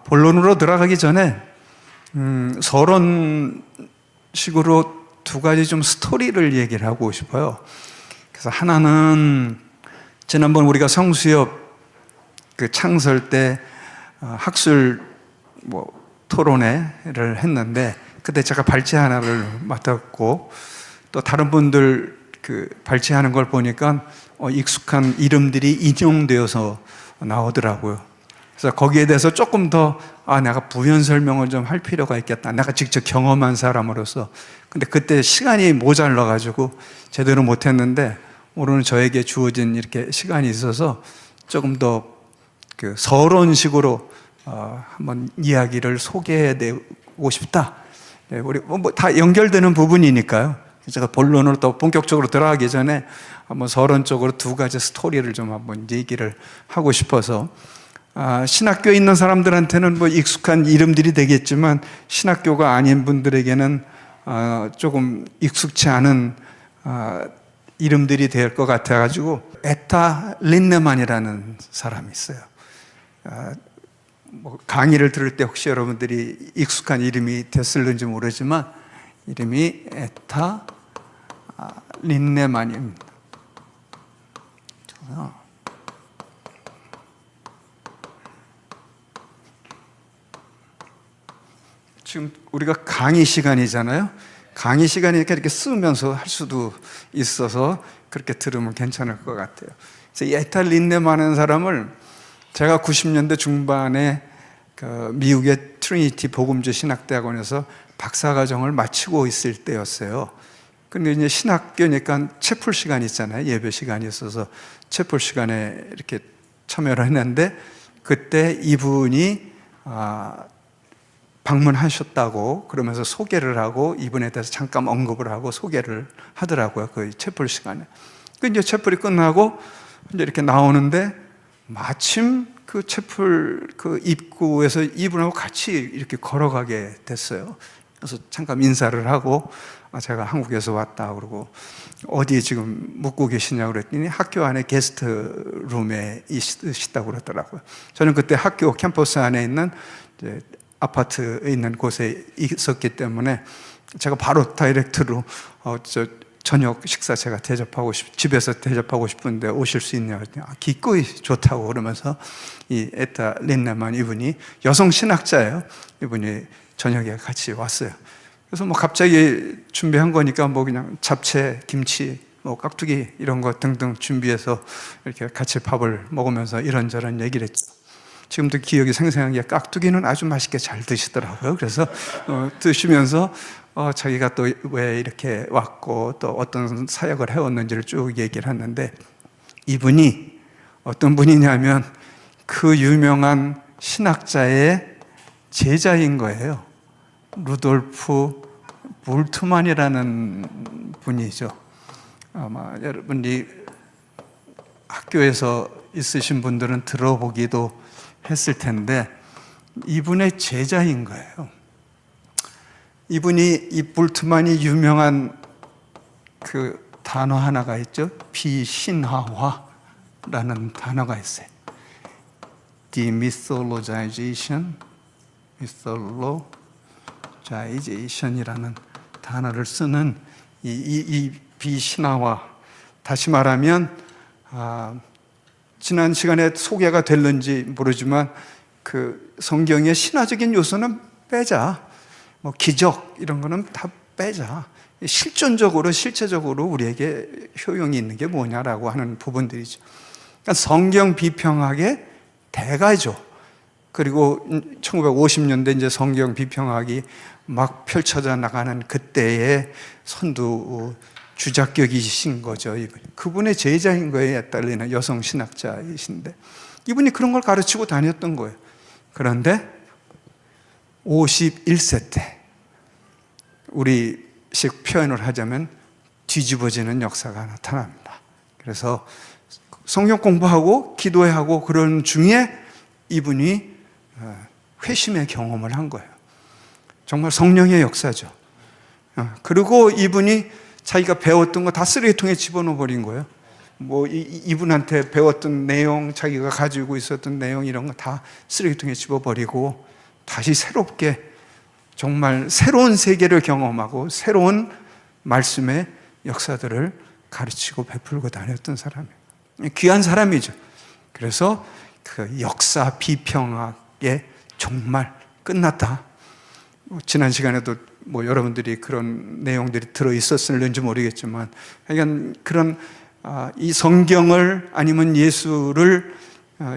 본론으로 들어가기 전에 서론식으로 두 가지 좀 스토리를 얘기를 하고 싶어요. 그래서 하나는 지난번 우리가 성수협 그 창설 때 학술 토론회를 했는데 그때 제가 발제 하나를 맡았고 또 다른 분들 그 발제하는 걸 보니까 익숙한 이름들이 인용되어서 나오더라고요. 그래서 거기에 대해서 조금 더 내가 부연 설명을 좀 할 필요가 있겠다. 내가 직접 경험한 사람으로서. 근데 그때 시간이 모자라가지고 제대로 못했는데 오늘은 저에게 주어진 이렇게 시간이 있어서 조금 더 그 서론식으로 한번 이야기를 소개해내고 싶다. 네, 우리 다 연결되는 부분이니까요. 제가 본론으로 또 본격적으로 들어가기 전에 한번 서론적으로 두 가지 스토리를 좀 한번 얘기를 하고 싶어서 신학교에 있는 사람들한테는 익숙한 이름들이 되겠지만 신학교가 아닌 분들에게는 조금 익숙치 않은 이름들이 될 것 같아가지고 에타 린네만이라는 사람이 있어요. 강의를 들을 때 혹시 여러분들이 익숙한 이름이 됐을는지 모르지만 이름이 에타 린네만입니다. 지금 우리가 강의 시간이잖아요. 강의 시간이니까 이렇게 쓰면서 할 수도 있어서 그렇게 들으면 괜찮을 것 같아요. 그래서 이 에타 린네만이라는 사람을 제가 90년대 중반에 그 미국의 트리니티 복음주 신학대학원에서 박사과정을 마치고 있을 때였어요. 근데 이제 신학교니까 채플 시간이 있잖아요. 예배 시간이 있어서 채플 시간에 이렇게 참여를 했는데 그때 이분이 방문하셨다고 그러면서 소개를 하고 이분에 대해서 잠깐 언급을 하고 소개를 하더라고요. 그 채플 시간에. 그 이제 채플이 끝나고 이제 이렇게 나오는데 마침 그 채플 그 입구에서 이분하고 같이 이렇게 걸어가게 됐어요. 그래서 잠깐 인사를 하고 제가 한국에서 왔다 그러고 어디에 지금 묵고 계시냐고 그랬더니 학교 안에 게스트룸에 있다고 그러더라고요. 저는 그때 학교 캠퍼스 안에 있는 이제 아파트에 있는 곳에 있었기 때문에 제가 바로 다이렉트로 저녁 식사 제가 집에서 대접하고 싶은데 오실 수 있냐 그랬더니 기꺼이 좋다고 그러면서 이 에타 린네만 이분이 여성 신학자예요. 이분이 저녁에 같이 왔어요. 그래서 갑자기 준비한 거니까 그냥 잡채, 김치, 깍두기 이런 거 등등 준비해서 이렇게 같이 밥을 먹으면서 이런저런 얘기를 했죠. 지금도 기억이 생생한 게 깍두기는 아주 맛있게 잘 드시더라고요. 그래서 드시면서 자기가 또 왜 이렇게 왔고 또 어떤 사역을 해왔는지를 쭉 얘기를 했는데 이분이 어떤 분이냐면 그 유명한 신학자의 제자인 거예요. 루돌프 볼트만이라는 분이죠. 아마 여러분이 학교에서 있으신 분들은 들어보기도 했을 텐데 이분의 제자인 거예요. 이분이 이 볼트만이 유명한 그 단어 하나가 있죠. 비신화화라는 단어가 있어요. Demythologization, mythologization이라는 단어를 쓰는 이 비신화화. 다시 말하면 지난 시간에 소개가 됐는지 모르지만 그 성경의 신화적인 요소는 빼자. 기적 이런 거는 다 빼자. 실체적으로 우리에게 효용이 있는 게 뭐냐라고 하는 부분들이죠. 그러니까 성경 비평학의 대가죠. 그리고 1950년대 이제 성경 비평학이 막 펼쳐져 나가는 그때의 선두 주작격이신 거죠. 그분의 제자인 거예요. 딸리는 여성 신학자이신데 이분이 그런 걸 가르치고 다녔던 거예요. 그런데 51세 때 우리식 표현을 하자면 뒤집어지는 역사가 나타납니다. 그래서 성경 공부하고 기도하고 그런 중에 이분이 회심의 경험을 한 거예요. 정말 성령의 역사죠. 그리고 이분이 자기가 배웠던 거 다 쓰레기통에 집어넣어 버린 거예요. 뭐 이분한테 배웠던 내용, 자기가 가지고 있었던 내용 이런 거 다 쓰레기통에 집어버리고 다시 새롭게 정말 새로운 세계를 경험하고 새로운 말씀의 역사들을 가르치고 베풀고 다녔던 사람이에요. 귀한 사람이죠. 그래서 그 역사 비평학에 정말 끝났다. 지난 시간에도 뭐 여러분들이 그런 내용들이 들어 있었을는지 모르겠지만, 그러니까 그런 이 성경을 아니면 예수를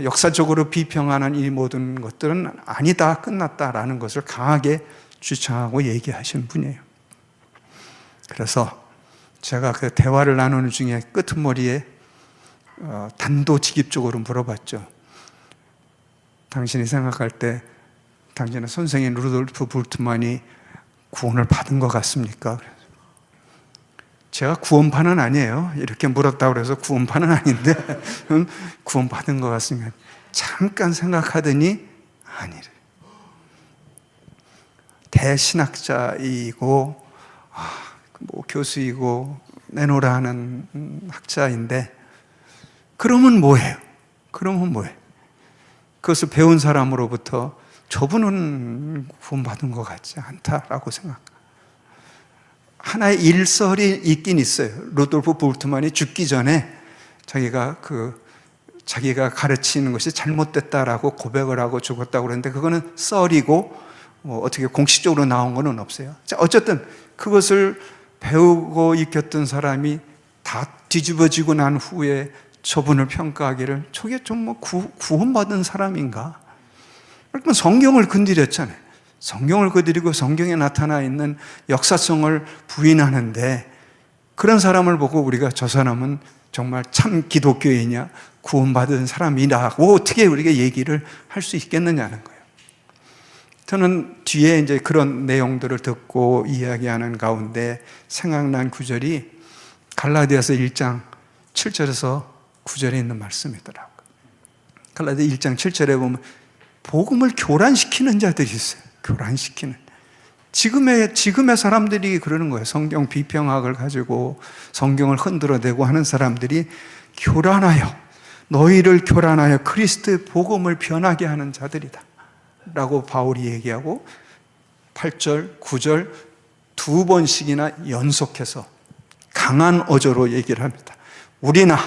역사적으로 비평하는 이 모든 것들은 아니다, 끝났다라는 것을 강하게 주창하고 얘기하신 분이에요. 그래서 제가 그 대화를 나누는 중에 끄트머리에 단도직입적으로 물어봤죠. 당신이 생각할 때 당신의 선생인 루돌프 불트만이 구원을 받은 것 같습니까? 제가 구원파는 아니에요. 이렇게 물었다고 해서 구원파는 아닌데 구원받은 것 같으면 잠깐 생각하더니 아니래. 대신학자이고 뭐 교수이고 내노라 하는 학자인데 그러면 뭐해요? 그러면 뭐해? 그것을 배운 사람으로부터 저분은 구원받은 것 같지 않다라고 생각. 하나의 일설이 있긴 있어요. 루돌프 볼트만이 죽기 전에 자기가 가르치는 것이 잘못됐다라고 고백을 하고 죽었다고 그러는데 그거는 썰이고 뭐 어떻게 공식적으로 나온 건 없어요. 자, 어쨌든 그것을 배우고 익혔던 사람이 다 뒤집어지고 난 후에 저분을 평가하기를 저게 좀 뭐 구원받은 사람인가? 그러니까 성경을 건드렸잖아요. 성경을 건드리고 성경에 나타나 있는 역사성을 부인하는데 그런 사람을 보고 우리가 저 사람은 정말 참 기독교인이냐 구원받은 사람이라고 어떻게 우리가 얘기를 할 수 있겠느냐는 거예요. 저는 뒤에 이제 그런 내용들을 듣고 이야기하는 가운데 생각난 구절이 갈라디아서 1장 7절에서 9절에 있는 말씀이더라고요. 갈라디아 1장 7절에 보면 복음을 교란시키는 자들이 있어요. 교란시키는. 지금의 사람들이 그러는 거예요. 성경 비평학을 가지고 성경을 흔들어대고 하는 사람들이 교란하여, 너희를 교란하여 그리스도의 복음을 변하게 하는 자들이다 라고 바울이 얘기하고 8절, 9절 두 번씩이나 연속해서 강한 어조로 얘기를 합니다. 우리나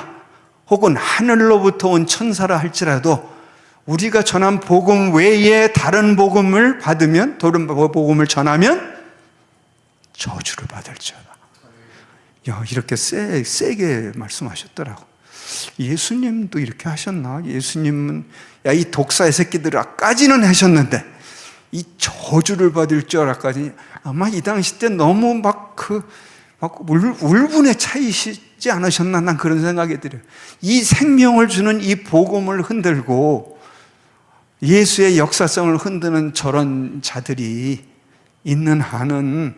혹은 하늘로부터 온 천사라 할지라도 우리가 전한 복음 외에 다른 복음을 받으면, 다른 복음을 전하면 저주를 받을지어다. 야, 이렇게 세게 말씀하셨더라고. 예수님도 이렇게 하셨나? 예수님은 야, 이 독사의 새끼들아까지는 하셨는데 이 저주를 받을 줄 알아까지 아마 이 당시 때 너무 막 울분에 차이시지 않으셨나? 난 그런 생각이 들어요. 이 생명을 주는 이 복음을 흔들고 예수의 역사성을 흔드는 저런 자들이 있는 한은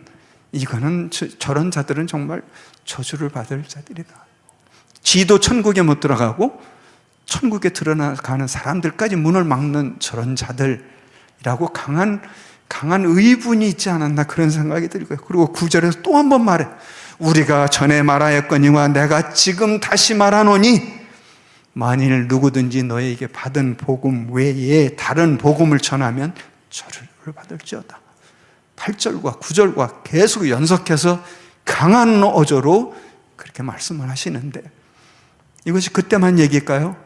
이거는 저런 자들은 정말 저주를 받을 자들이다. 지도 천국에 못 들어가고 천국에 들어가는 사람들까지 문을 막는 저런 자들이라고 강한 의분이 있지 않았나 그런 생각이 들고요. 그리고 9절에서 또 한 번 말해. 우리가 전에 말하였거니와 내가 지금 다시 말하노니 만일 누구든지 너에게 받은 복음 외에 다른 복음을 전하면 저주를 받을지어다. 8절과 9절과 계속 연속해서 강한 어조로 그렇게 말씀을 하시는데 이것이 그때만 얘기일까요?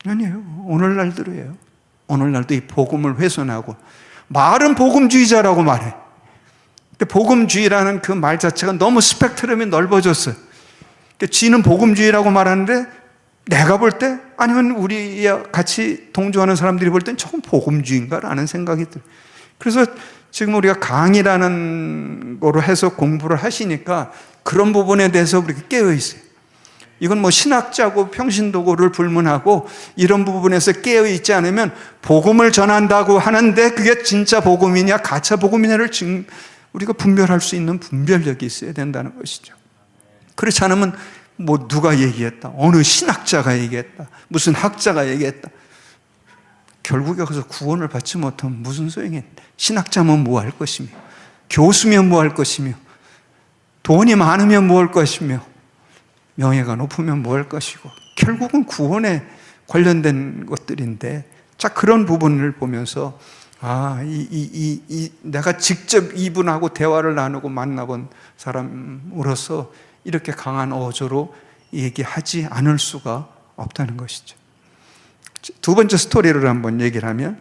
아니에요. 오늘날도예요. 오늘날도 이 복음을 훼손하고 말은 복음주의자라고 말해. 근데 복음주의라는 그 말 자체가 너무 스펙트럼이 넓어졌어요. 지는 복음주의라고 말하는데 내가 볼 때 아니면 우리 같이 동조하는 사람들이 볼 땐 조금 복음주의인가라는 생각이 들어요. 그래서 지금 우리가 강의라는 거로 해서 공부를 하시니까 그런 부분에 대해서 우리가 깨어 있어요. 이건 뭐 신학자고 평신도고를 불문하고 이런 부분에서 깨어 있지 않으면 복음을 전한다고 하는데 그게 진짜 복음이냐 가짜 복음이냐를 우리가 분별할 수 있는 분별력이 있어야 된다는 것이죠. 그렇지 않으면 뭐 누가 얘기했다, 어느 신학자가 얘기했다, 무슨 학자가 얘기했다, 결국에 거기서 구원을 받지 못하면 무슨 소용이? 신학자면 뭐 할 것이며, 교수면 뭐 할 것이며, 돈이 많으면 뭐 할 것이며, 명예가 높으면 뭐 할 것이고, 결국은 구원에 관련된 것들인데, 자, 그런 부분을 보면서 내가 직접 이분하고 대화를 나누고 만나본 사람으로서 이렇게 강한 어조로 얘기하지 않을 수가 없다는 것이죠. 두 번째 스토리를 한번 얘기를 하면,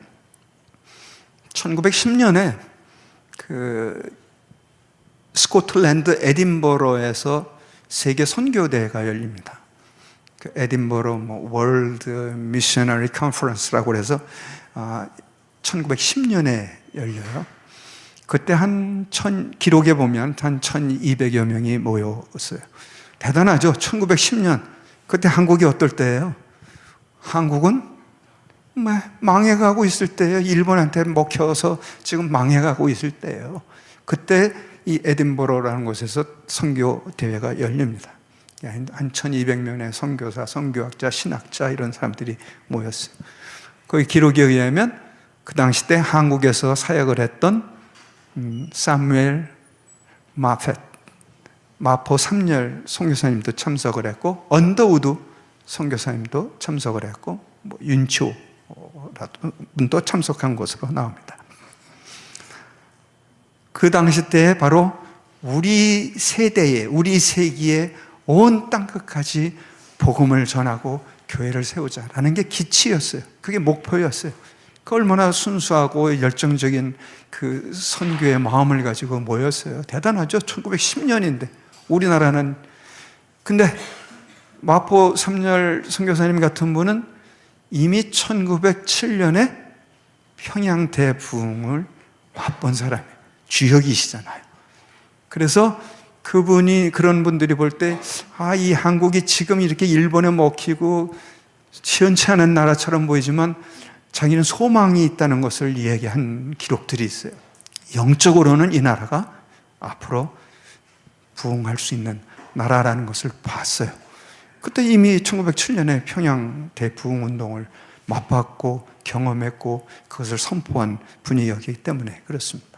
1910년에 스코틀랜드 에딘버러에서 세계 선교대회가 열립니다. 에딘버러 월드 미셔너리 컨퍼런스라고 해서 1910년에 열려요. 그때 기록에 보면 한 1200여 명이 모였어요. 대단하죠? 1910년. 그때 한국이 어떨 때예요? 한국은 망해가고 있을 때예요. 일본한테 먹혀서 지금 망해가고 있을 때예요. 그때 이 에딘버러라는 곳에서 선교 대회가 열립니다. 한 1200명의 선교사, 선교학자, 신학자 이런 사람들이 모였어요. 거기 기록에 의하면 그 당시 때 한국에서 사역을 했던 사무엘 마펫, 마포 3열 선교사님도 참석을 했고, 언더우드 선교사님도 참석을 했고, 윤초 분도 참석한 것으로 나옵니다. 그 당시 때에 바로 우리 세대에, 우리 세기에 온 땅끝까지 복음을 전하고 교회를 세우자라는 게 기치였어요. 그게 목표였어요. 그 얼마나 순수하고 열정적인 그 선교의 마음을 가지고 모였어요. 대단하죠? 1910년인데 우리나라는. 근데 마포 3열 선교사님 같은 분은 이미 1907년에 평양 대부흥을 맛본 사람이에요. 주역이시잖아요. 그래서 그분이, 그런 분들이 볼 때, 이 한국이 지금 이렇게 일본에 먹히고 시원치 않은 나라처럼 보이지만 자기는 소망이 있다는 것을 이야기한 기록들이 있어요. 영적으로는 이 나라가 앞으로 부흥할 수 있는 나라라는 것을 봤어요. 그때 이미 1907년에 평양 대부흥 운동을 맛봤고 경험했고 그것을 선포한 분이었기 때문에 그렇습니다.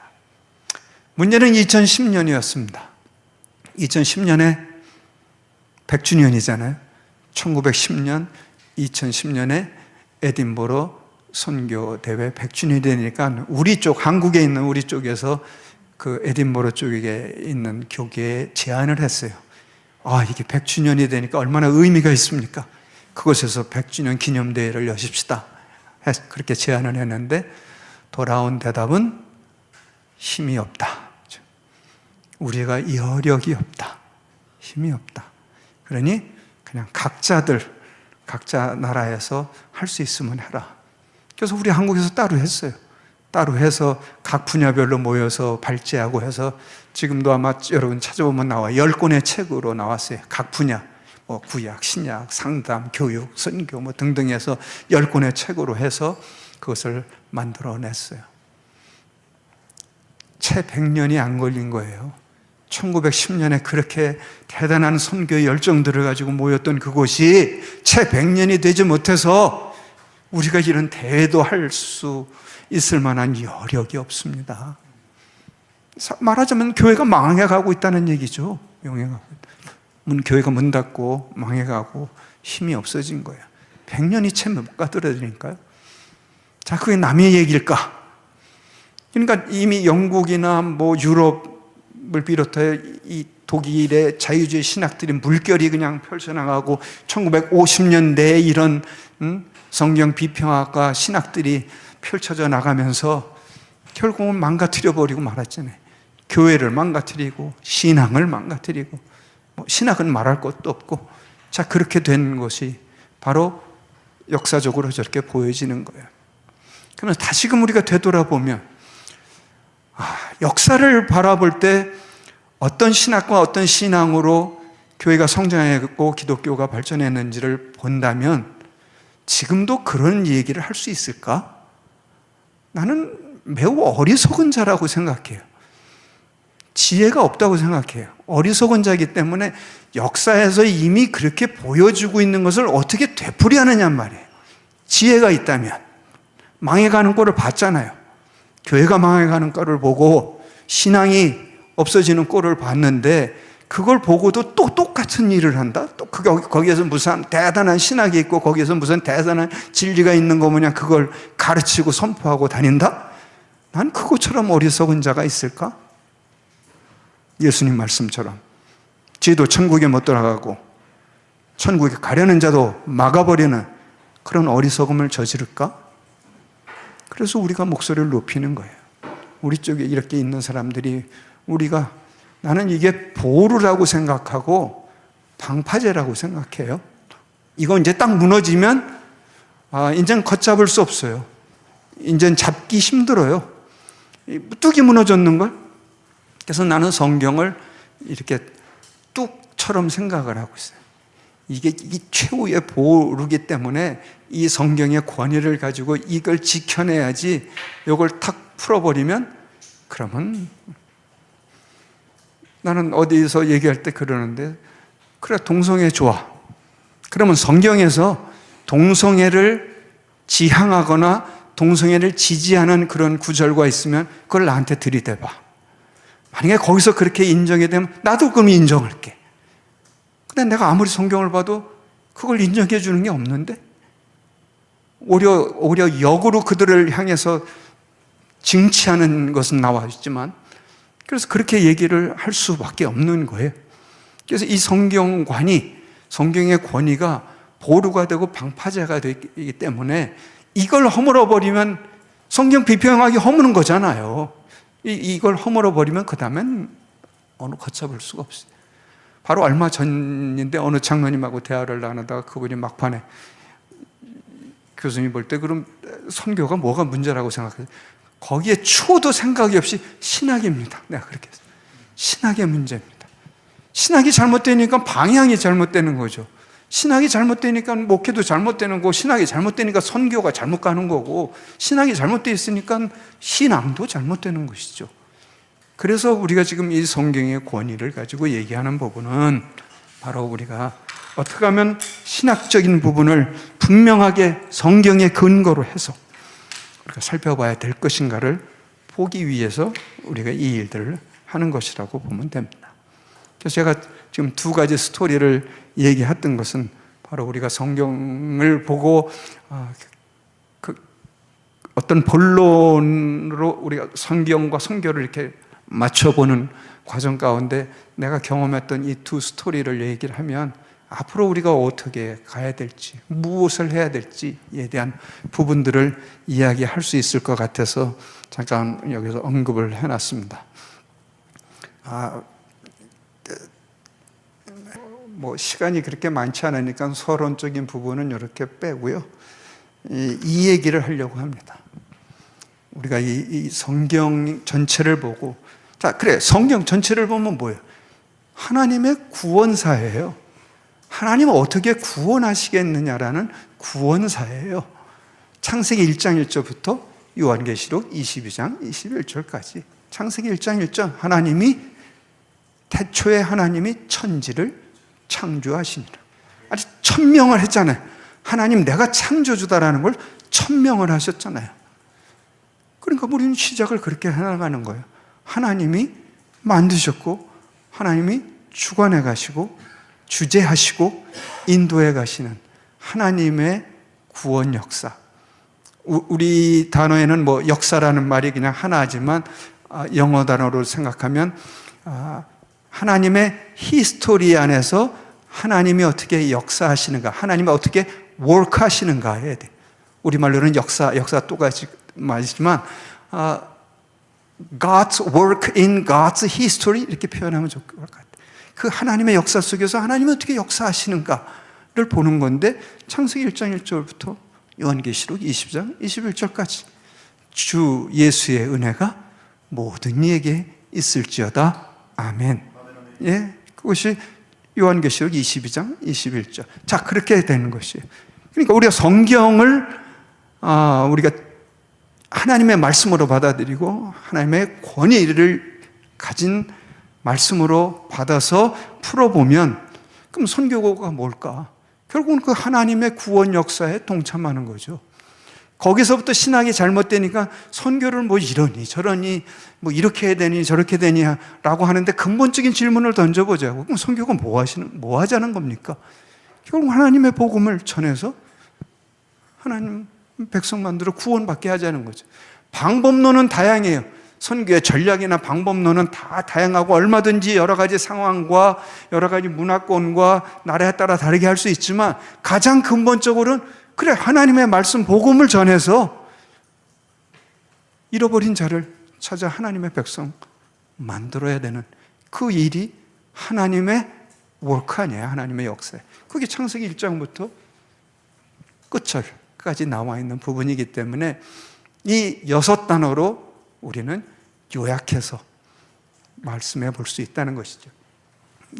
문제는 2010년이었습니다. 2010년에 100주년이잖아요. 1910년, 2010년에 에딘버러 선교대회 100주년이 되니까 우리 쪽, 한국에 있는 우리 쪽에서 그 에딘버러 쪽에 있는 교계에 제안을 했어요. 이게 100주년이 되니까 얼마나 의미가 있습니까? 그곳에서 100주년 기념대회를 여십시다. 그렇게 제안을 했는데 돌아온 대답은 힘이 없다. 우리가 여력이 없다. 힘이 없다. 그러니 그냥 각자 나라에서 할 수 있으면 해라. 그래서 우리 한국에서 따로 했어요. 따로 해서 각 분야별로 모여서 발제하고 해서 지금도 아마 여러분 찾아보면 나와 10권의 책으로 나왔어요. 각 분야, 구약, 신약, 상담, 교육, 선교 등등 해서 10권의 책으로 해서 그것을 만들어냈어요. 채 100년이 안 걸린 거예요. 1910년에 그렇게 대단한 선교의 열정들을 가지고 모였던 그곳이 채 100년이 되지 못해서 우리가 이런 대회도 할 수 있을 만한 여력이 없습니다. 말하자면 교회가 망해가고 있다는 얘기죠. 교회가 문 닫고 망해가고 힘이 없어진 거예요. 100년이 채 못 가더라니까요. 자, 그게 남의 얘기일까? 그러니까 이미 영국이나 유럽을 비롯해 이 독일의 자유주의 신학들이 물결이 그냥 펼쳐나가고 1950년대에 이런 성경 비평학과 신학들이 펼쳐져 나가면서 결국은 망가뜨려버리고 말았잖아요. 교회를 망가뜨리고 신앙을 망가뜨리고 신학은 말할 것도 없고, 자, 그렇게 된 것이 바로 역사적으로 저렇게 보여지는 거예요. 그러면 다시금 우리가 되돌아보면 역사를 바라볼 때 어떤 신학과 어떤 신앙으로 교회가 성장했고 기독교가 발전했는지를 본다면 지금도 그런 얘기를 할 수 있을까? 나는 매우 어리석은 자라고 생각해요. 지혜가 없다고 생각해요. 어리석은 자이기 때문에 역사에서 이미 그렇게 보여주고 있는 것을 어떻게 되풀이하느냐 말이에요. 지혜가 있다면 망해가는 꼴을 봤잖아요. 교회가 망해가는 꼴을 보고 신앙이 없어지는 꼴을 봤는데 그걸 보고도 또 똑같은 일을 한다? 또 거기에서 무슨 대단한 신학이 있고 거기에서 무슨 대단한 진리가 있는 거 뭐냐 그걸 가르치고 선포하고 다닌다? 난 그것처럼 어리석은 자가 있을까? 예수님 말씀처럼 지도 천국에 못 들어가고 천국에 가려는 자도 막아버리는 그런 어리석음을 저지를까? 그래서 우리가 목소리를 높이는 거예요. 우리 쪽에 이렇게 있는 사람들이 우리가 나는 이게 보루라고 생각하고 방파제라고 생각해요. 이거 이제 딱 무너지면 이제는 걷잡을 수 없어요. 이제는 잡기 힘들어요. 뚝이 무너졌는걸? 그래서 나는 성경을 이렇게 뚝처럼 생각을 하고 있어요. 이게 최후의 보루기 때문에 이 성경의 권위를 가지고 이걸 지켜내야지 이걸 탁 풀어버리면 그러면 나는 어디서 얘기할 때 그러는데 그래 동성애 좋아. 그러면 성경에서 동성애를 지향하거나 동성애를 지지하는 그런 구절과 있으면 그걸 나한테 들이대봐. 만약에 거기서 그렇게 인정이 되면 나도 그럼 인정할게. 근데 내가 아무리 성경을 봐도 그걸 인정해 주는 게 없는데 오히려 역으로 그들을 향해서 징치하는 것은 나와 있지만 그래서 그렇게 얘기를 할 수밖에 없는 거예요. 그래서 이 성경관이 성경의 권위가 보루가 되고 방파제가 되기 때문에 이걸 허물어버리면 성경 비평하기 허무는 거잖아요. 이걸 허물어버리면 그 다음엔 어느 걷잡을 수가 없어요. 바로 얼마 전인데 어느 장로님하고 대화를 나누다가 그분이 막판에 교수님이 볼 때 그럼 선교가 뭐가 문제라고 생각해요? 거기에 초도 생각이 없이 신학입니다. 내가 그렇게 했어요. 신학의 문제입니다. 신학이 잘못되니까 방향이 잘못되는 거죠. 신학이 잘못되니까 목회도 잘못되는 거고 신학이 잘못되니까 선교가 잘못 가는 거고 신학이 잘못되어 있으니까 신앙도 잘못되는 것이죠. 그래서 우리가 지금 이 성경의 권위를 가지고 얘기하는 부분은 바로 우리가 어떻게 하면 신학적인 부분을 분명하게 성경의 근거로 해서 우리가 살펴봐야 될 것인가를 보기 위해서 우리가 이 일들을 하는 것이라고 보면 됩니다. 그래서 제가 지금 두 가지 스토리를 얘기했던 것은 바로 우리가 성경을 보고 어떤 본론으로 우리가 성경과 성교를 이렇게 맞춰보는 과정 가운데 내가 경험했던 이 두 스토리를 얘기를 하면 앞으로 우리가 어떻게 가야 될지, 무엇을 해야 될지에 대한 부분들을 이야기할 수 있을 것 같아서 잠깐 여기서 언급을 해놨습니다. 뭐 시간이 그렇게 많지 않으니까 서론적인 부분은 이렇게 빼고요. 이 얘기를 하려고 합니다. 우리가 이 성경 전체를 보고 자, 그래 성경 전체를 보면 뭐예요? 하나님의 구원사예요. 하나님은 어떻게 구원하시겠느냐라는 구원사예요. 창세기 1장 1절부터 요한계시록 22장 21절까지 창세기 1장 1절 하나님이 태초에 하나님이 천지를 창조하시니라. 아주 천명을 했잖아요. 하나님 내가 창조주다라는 걸 천명을 하셨잖아요. 그러니까 우리는 시작을 그렇게 해나가는 거예요. 하나님이 만드셨고 하나님이 주관해 가시고 주재하시고 인도해 가시는 하나님의 구원 역사. 우리 단어에는 뭐 역사라는 말이 그냥 하나지만 영어 단어로 생각하면 하나님의 히스토리 안에서 하나님이 어떻게 역사하시는가, 하나님이 어떻게 워크하시는가에 대해 우리말로는 역사 똑같이 말이지만 God's work in God's history 이렇게 표현하면 좋을 것 같아요. 그 하나님의 역사 속에서 하나님이 어떻게 역사하시는가를 보는 건데 창세기 1장 1절부터 요한계시록 20장 21절까지 주 예수의 은혜가 모든 이에게 있을지어다. 아멘. 예, 그것이 요한계시록 22장 21절. 자, 그렇게 되는 것이에요. 그러니까 우리가 성경을 우리가 하나님의 말씀으로 받아들이고 하나님의 권위를 가진 말씀으로 받아서 풀어보면 그럼 선교가 뭘까? 결국은 그 하나님의 구원 역사에 동참하는 거죠. 거기서부터 신학이 잘못되니까 선교를 뭐 이러니 저러니 뭐 이렇게 해야 되니 저렇게 되냐라고 하는데 근본적인 질문을 던져보자고. 그럼 선교가 뭐 하자는 겁니까? 결국 하나님의 복음을 전해서 하나님 백성 만들어 구원받게 하자는 거죠. 방법론은 다양해요. 선교의 전략이나 방법론은 다 다양하고 얼마든지 여러 가지 상황과 여러 가지 문화권과 나라에 따라 다르게 할 수 있지만 가장 근본적으로는 그래, 하나님의 말씀 복음을 전해서 잃어버린 자를 찾아 하나님의 백성 만들어야 되는 그 일이 하나님의 워크 아니에요. 하나님의 역사. 그게 창세기 1장부터 끝절까지 나와 있는 부분이기 때문에 이 6단어로 우리는 요약해서 말씀해 볼 수 있다는 것이죠.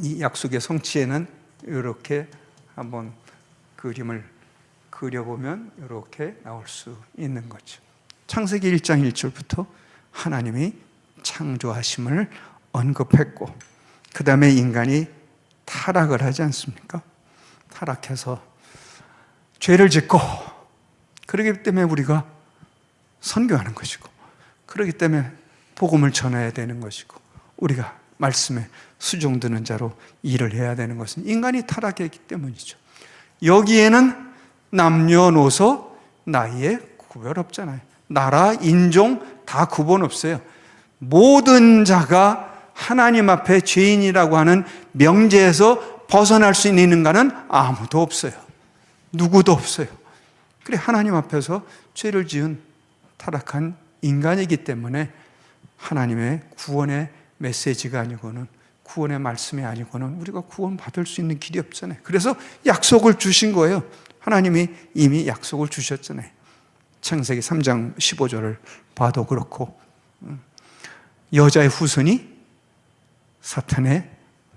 이 약속의 성취에는 이렇게 한번 그림을 그려보면 이렇게 나올 수 있는 거죠. 창세기 1장 1절부터 하나님이 창조하심을 언급했고 그 다음에 인간이 타락을 하지 않습니까? 타락해서 죄를 짓고 그렇기 때문에 우리가 선교하는 것이고 그렇기 때문에 복음을 전해야 되는 것이고 우리가 말씀에 수종드는 자로 일을 해야 되는 것은 인간이 타락했기 때문이죠. 여기에는 남녀노소 나이에 구별 없잖아요. 나라, 인종 다 구분 없어요. 모든 자가 하나님 앞에 죄인이라고 하는 명제에서 벗어날 수 있는 인간은 아무도 없어요. 누구도 없어요. 그래 하나님 앞에서 죄를 지은 타락한 인간이기 때문에 하나님의 구원의 메시지가 아니고는 구원의 말씀이 아니고는 우리가 구원받을 수 있는 길이 없잖아요. 그래서 약속을 주신 거예요. 하나님이 이미 약속을 주셨잖아요. 창세기 3장 15절을 봐도 그렇고 여자의 후손이 사탄의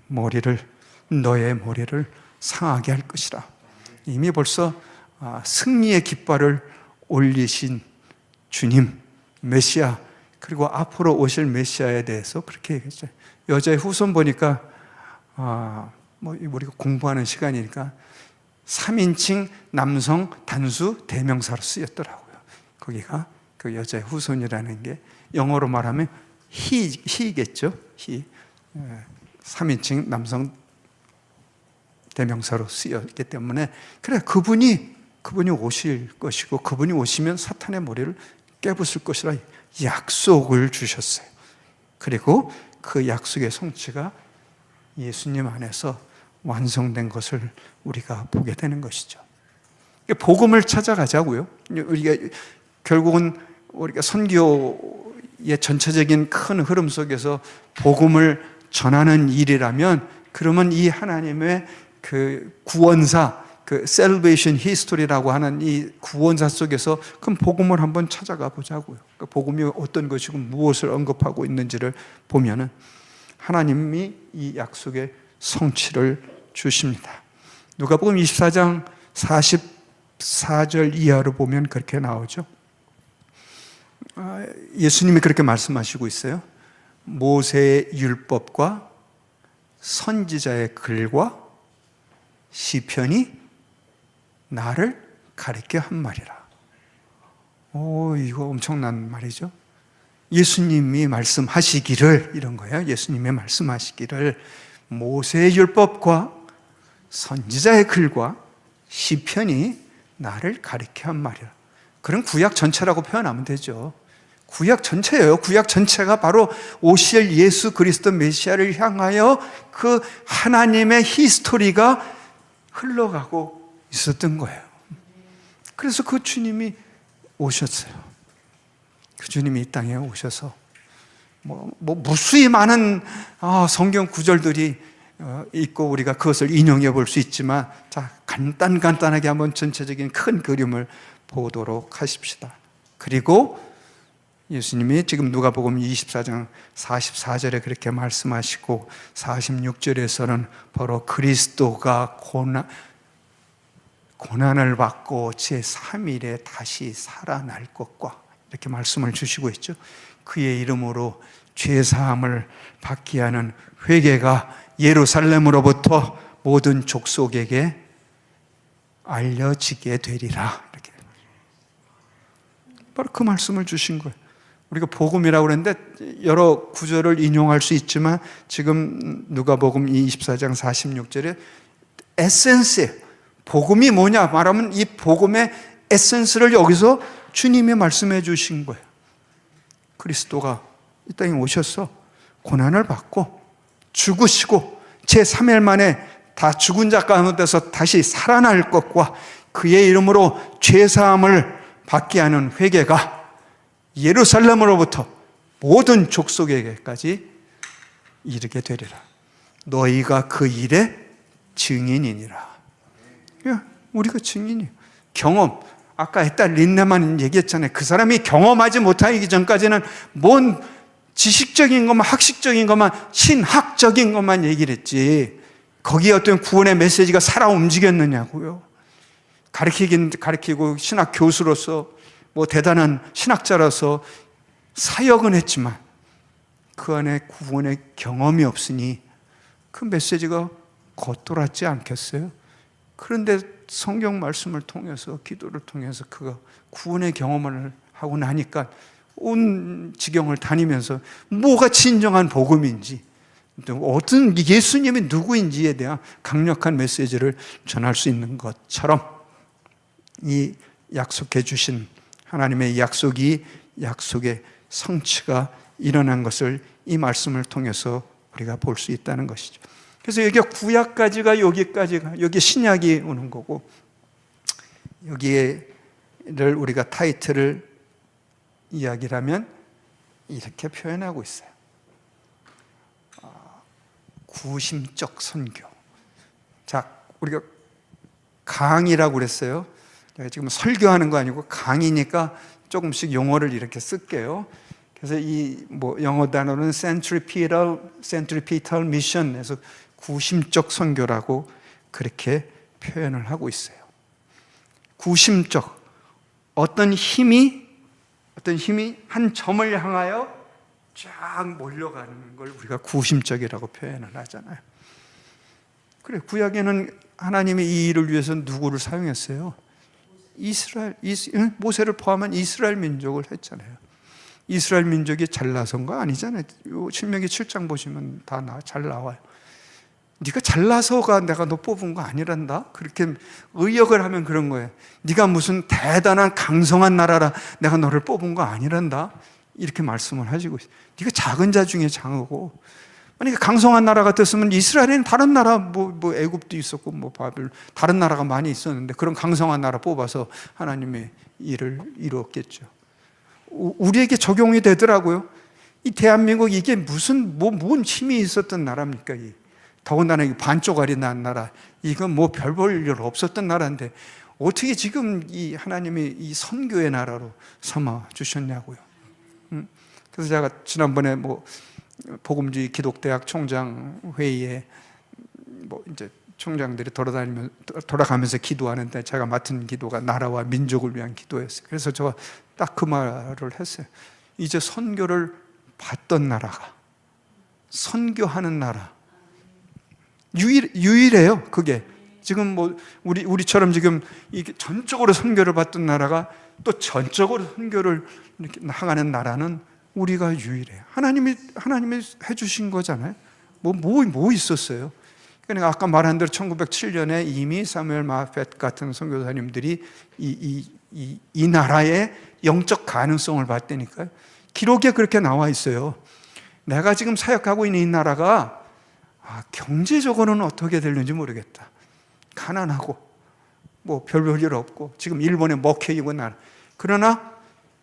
머리를 너의 머리를 상하게 할 것이라. 이미 벌써 승리의 깃발을 올리신 주님 메시아 그리고 앞으로 오실 메시아에 대해서 그렇게 얘기했죠. 여자의 후손 보니까 뭐 우리가 공부하는 시간이니까 3인칭 남성 단수 대명사로 쓰였더라고요. 거기가 그 여자의 후손이라는 게 영어로 말하면 he겠죠. he. 3인칭 남성 대명사로 쓰였기 때문에 그래 그분이 오실 것이고 그분이 오시면 사탄의 머리를 깨부술 것이라 약속을 주셨어요. 그리고 그 약속의 성취가 예수님 안에서 완성된 것을 우리가 보게 되는 것이죠. 복음을 찾아가자고요. 우리가 결국은 우리가 선교의 전체적인 큰 흐름 속에서 복음을 전하는 일이라면 그러면 이 하나님의 그 구원사, 그 salvation history라고 하는 이 구원사 속에서 그럼 복음을 한번 찾아가 보자고요. 그러니까 복음이 어떤 것이고 무엇을 언급하고 있는지를 보면은 하나님이 이 약속의 성취를 주십니다. 누가복음 24장 44절 이하로 보면 그렇게 나오죠. 예수님이 그렇게 말씀하시고 있어요. 모세의 율법과 선지자의 글과 시편이 나를 가리켜 한 말이라. 이거 엄청난 말이죠. 예수님이 말씀하시기를 이런 거예요. 예수님이 말씀하시기를 모세의 율법과 선지자의 글과 시편이 나를 가리켜 한 말이라. 그런 구약 전체라고 표현하면 되죠. 구약 전체예요. 구약 전체가 바로 오실 예수 그리스도 메시아를 향하여 그 하나님의 히스토리가 흘러가고 있었던 거예요. 그래서 그 주님이 오셨어요. 그 주님이 이 땅에 오셔서 무수히 많은 성경 구절들이 있고 우리가 그것을 인용해 볼 수 있지만 자 간단하게 한번 전체적인 큰 그림을 보도록 하십시다. 그리고 예수님이 지금 누가복음 24장 44절에 그렇게 말씀하시고 46절에서는 바로 그리스도가 고난을 받고 제3일에 다시 살아날 것과 이렇게 말씀을 주시고 있죠. 그의 이름으로 죄사함을 받게 하는 회개가 예루살렘으로부터 모든 족속에게 알려지게 되리라. 이렇게. 바로 그 말씀을 주신 거예요. 우리가 복음이라고 그랬는데 여러 구절을 인용할 수 있지만 지금 누가복음 24장 46절에 에센스예요. 복음이 뭐냐 말하면 이 복음의 에센스를 여기서 주님이 말씀해 주신 거예요. 그리스도가 이 땅에 오셔서 고난을 받고 죽으시고 제3일 만에 다 죽은 자 가운데서 다시 살아날 것과 그의 이름으로 죄사함을 받게 하는 회개가 예루살렘으로부터 모든 족속에게까지 이르게 되리라. 너희가 그 일의 증인이니라. 우리가 증인이에요. 경험. 아까 했다 린네만 얘기했잖아요. 그 사람이 경험하지 못하기 전까지는 뭔 지식적인 것만, 학식적인 것만, 신학적인 것만 얘기를 했지 거기에 어떤 구원의 메시지가 살아 움직였느냐고요. 가르치고 신학 교수로서 뭐 대단한 신학자로서 사역은 했지만 그 안에 구원의 경험이 없으니 그 메시지가 겉돌았지 않겠어요? 그런데 성경 말씀을 통해서 기도를 통해서 그가 구원의 경험을 하고 나니까 온 지경을 다니면서 뭐가 진정한 복음인지 어떤 예수님이 누구인지에 대한 강력한 메시지를 전할 수 있는 것처럼 이 약속해 주신 하나님의 약속의 성취가 일어난 것을 이 말씀을 통해서 우리가 볼 수 있다는 것이죠. 그래서 여기 구약까지가 여기 신약이 오는 거고 여기를 우리가 타이틀을 이야기를 하면 이렇게 표현하고 있어요. 구심적 선교. 자, 우리가 강의라고 그랬어요. 제가 지금 설교하는 거 아니고 강의니까 조금씩 용어를 이렇게 쓸게요. 그래서 이 영어 단어는 centripetal mission에서 구심적 선교라고 그렇게 표현을 하고 있어요. 구심적, 어떤 힘이 한 점을 향하여 쫙 몰려가는 걸 우리가 구심적이라고 표현을 하잖아요. 그래, 구약에는 하나님이 이 일을 위해서 누구를 사용했어요? 모세를 포함한 이스라엘 민족을 했잖아요. 이스라엘 민족이 잘나서인가 아니잖아요. 신명기 7장 보시면 다 잘 나와요. 네가 잘나서가 내가 너 뽑은 거 아니란다. 그렇게 의역을 하면 그런 거예요. 네가 무슨 대단한 강성한 나라라 내가 너를 뽑은 거 아니란다. 이렇게 말씀을 하시고 있어요. 네가 작은 자 중에 장하고, 만약에 강성한 나라 같았으면 이스라엘에는 다른 나라 애굽도 있었고 바벨 다른 나라가 많이 있었는데 그런 강성한 나라 뽑아서 하나님의 일을 이루었겠죠. 우리에게 적용이 되더라고요. 이 대한민국 이게 무슨 뭔 힘이 있었던 나라입니까? 더군다나 반쪽알이 난 나라, 이건 별 볼 일 없었던 나라인데 어떻게 지금 이 하나님이 이 선교의 나라로 삼아 주셨냐고요. 그래서 제가 지난번에 복음주의 기독대학 총장 회의에 이제 총장들이 돌아가면서 기도하는데 제가 맡은 기도가 나라와 민족을 위한 기도였어요. 그래서 제가 딱 그 말을 했어요. 이제 선교를 받던 나라가, 선교하는 나라, 유일해요. 그게 지금 우리처럼 지금 이게 전적으로 선교를 받던 나라가 또 전적으로 선교를 이렇게 나가는 나라는 우리가 유일해요. 하나님이 해주신 거잖아요. 뭐 있었어요. 그러니까 아까 말한 대로 1907년에 이미 사무엘 마펫 같은 선교사님들이 이 나라의 영적 가능성을 봤다니까요. 기록에 그렇게 나와 있어요. 내가 지금 사역하고 있는 이 나라가 경제적으로는 어떻게 되는지 모르겠다. 가난하고 별 볼 일 없고 지금 일본에 먹혀있고 나라. 그러나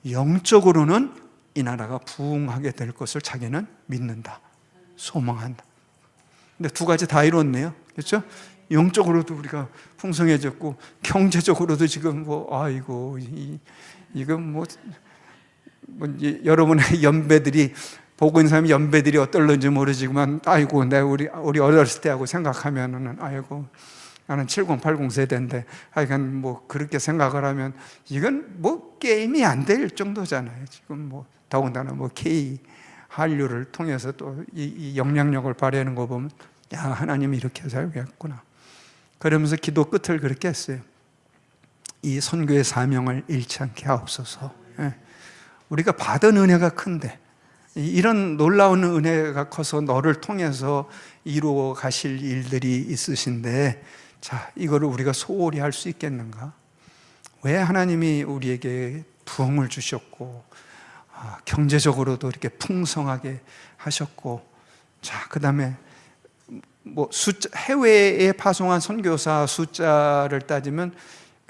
영적으로는 이 나라가 부흥하게 될 것을 자기는 믿는다, 소망한다. 근데 두 가지 다 이뤘네요. 그렇죠? 영적으로도 우리가 풍성해졌고 경제적으로도 지금 이건 여러분의 연배들이 보고 있는 사람이 연배들이 어떨런지 모르지만 내가 우리 어렸을 때 하고 생각하면은 나는 70, 80 세대인데 하여간 그렇게 생각을 하면 이건 게임이 안 될 정도잖아요. 지금 더군다나 K 한류를 통해서 또 이 영향력을 발휘하는 거 보면 하나님이 이렇게 사용했구나. 그러면서 기도 끝을 그렇게 했어요. 이 선교의 사명을 잃지 않게 하옵소서. 우리가 받은 은혜가 큰데 이런 놀라운 은혜가 커서 너를 통해서 이루어 가실 일들이 있으신데, 자, 이거를 우리가 소홀히 할 수 있겠는가? 왜 하나님이 우리에게 부흥을 주셨고, 경제적으로도 이렇게 풍성하게 하셨고, 자, 그 다음에 해외에 파송한 선교사 숫자를 따지면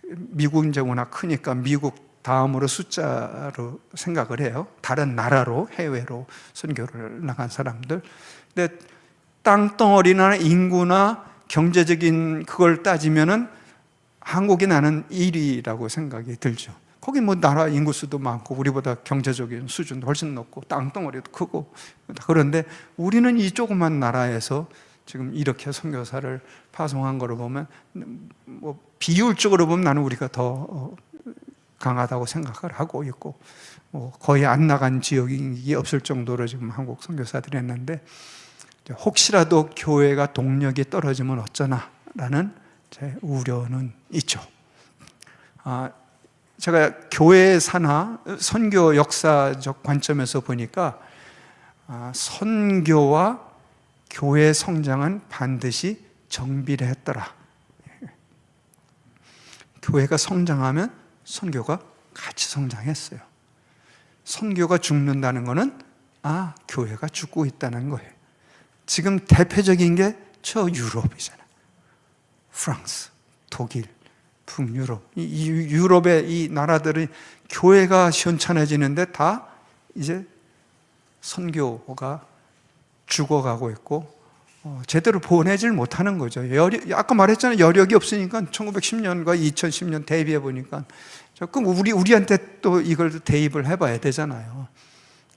미국 이제 워낙 크니까 미국 다음으로 숫자로 생각을 해요. 다른 나라로, 해외로 선교를 나간 사람들. 근데 땅덩어리나 인구나 경제적인 그걸 따지면은 한국이 나는 1위라고 생각이 들죠. 거기 나라 인구수도 많고 우리보다 경제적인 수준도 훨씬 높고 땅덩어리도 크고, 그런데 우리는 이 조그만 나라에서 지금 이렇게 선교사를 파송한 거를 보면 비율적으로 보면 나는 우리가 더 강하다고 생각을 하고 있고, 거의 안 나간 지역이 없을 정도로 지금 한국 선교사들이 했는데, 혹시라도 교회가 동력이 떨어지면 어쩌나라는 제 우려는 있죠. 제가 교회 산하 선교 역사적 관점에서 보니까 선교와 교회 성장은 반드시 정비례했더라. 교회가 성장하면 선교가 같이 성장했어요. 선교가 죽는다는 것은 교회가 죽고 있다는 거예요. 지금 대표적인 게 저 유럽이잖아요. 프랑스, 독일, 북유럽. 이 유럽의 이 나라들이 교회가 시원찮아지는데 다 이제 선교가 죽어가고 있고 제대로 보내질 못하는 거죠. 아까 말했잖아요. 여력이 없으니까 1910년과 2010년 대비해 보니까 그럼 우리한테 또 이걸 대입을 해봐야 되잖아요.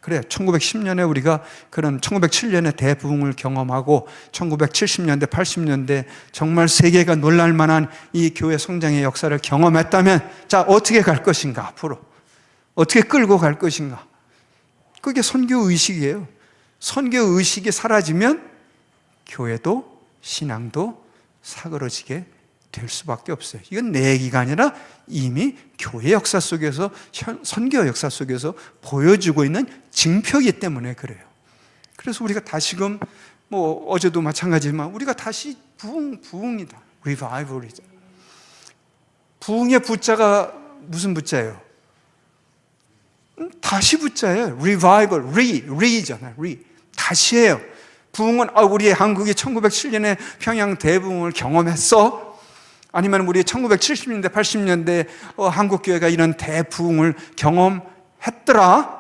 그래, 1910년에 우리가 그런 1907년에 대부흥을 경험하고 1970년대, 80년대 정말 세계가 놀랄만한 이 교회 성장의 역사를 경험했다면, 자, 어떻게 갈 것인가? 앞으로 어떻게 끌고 갈 것인가? 그게 선교의식이에요. 선교의식이 사라지면 교회도 신앙도 사그러지게 될 수밖에 없어요. 이건 내 얘기가 아니라 이미 교회 역사 속에서, 선교 역사 속에서 보여주고 있는 징표이기 때문에 그래요. 그래서 우리가 다시금 어제도 마찬가지지만 우리가 다시 부흥이다. 리바이벌이다. 부흥의 부자가 무슨 부자예요? 다시 부자예요. 리바이벌, 리잖아요. 다시예요. 부흥은 우리 한국이 1907년에 평양 대부흥을 경험했어? 아니면 우리 1970년대, 80년대 한국교회가 이런 대부흥을 경험했더라?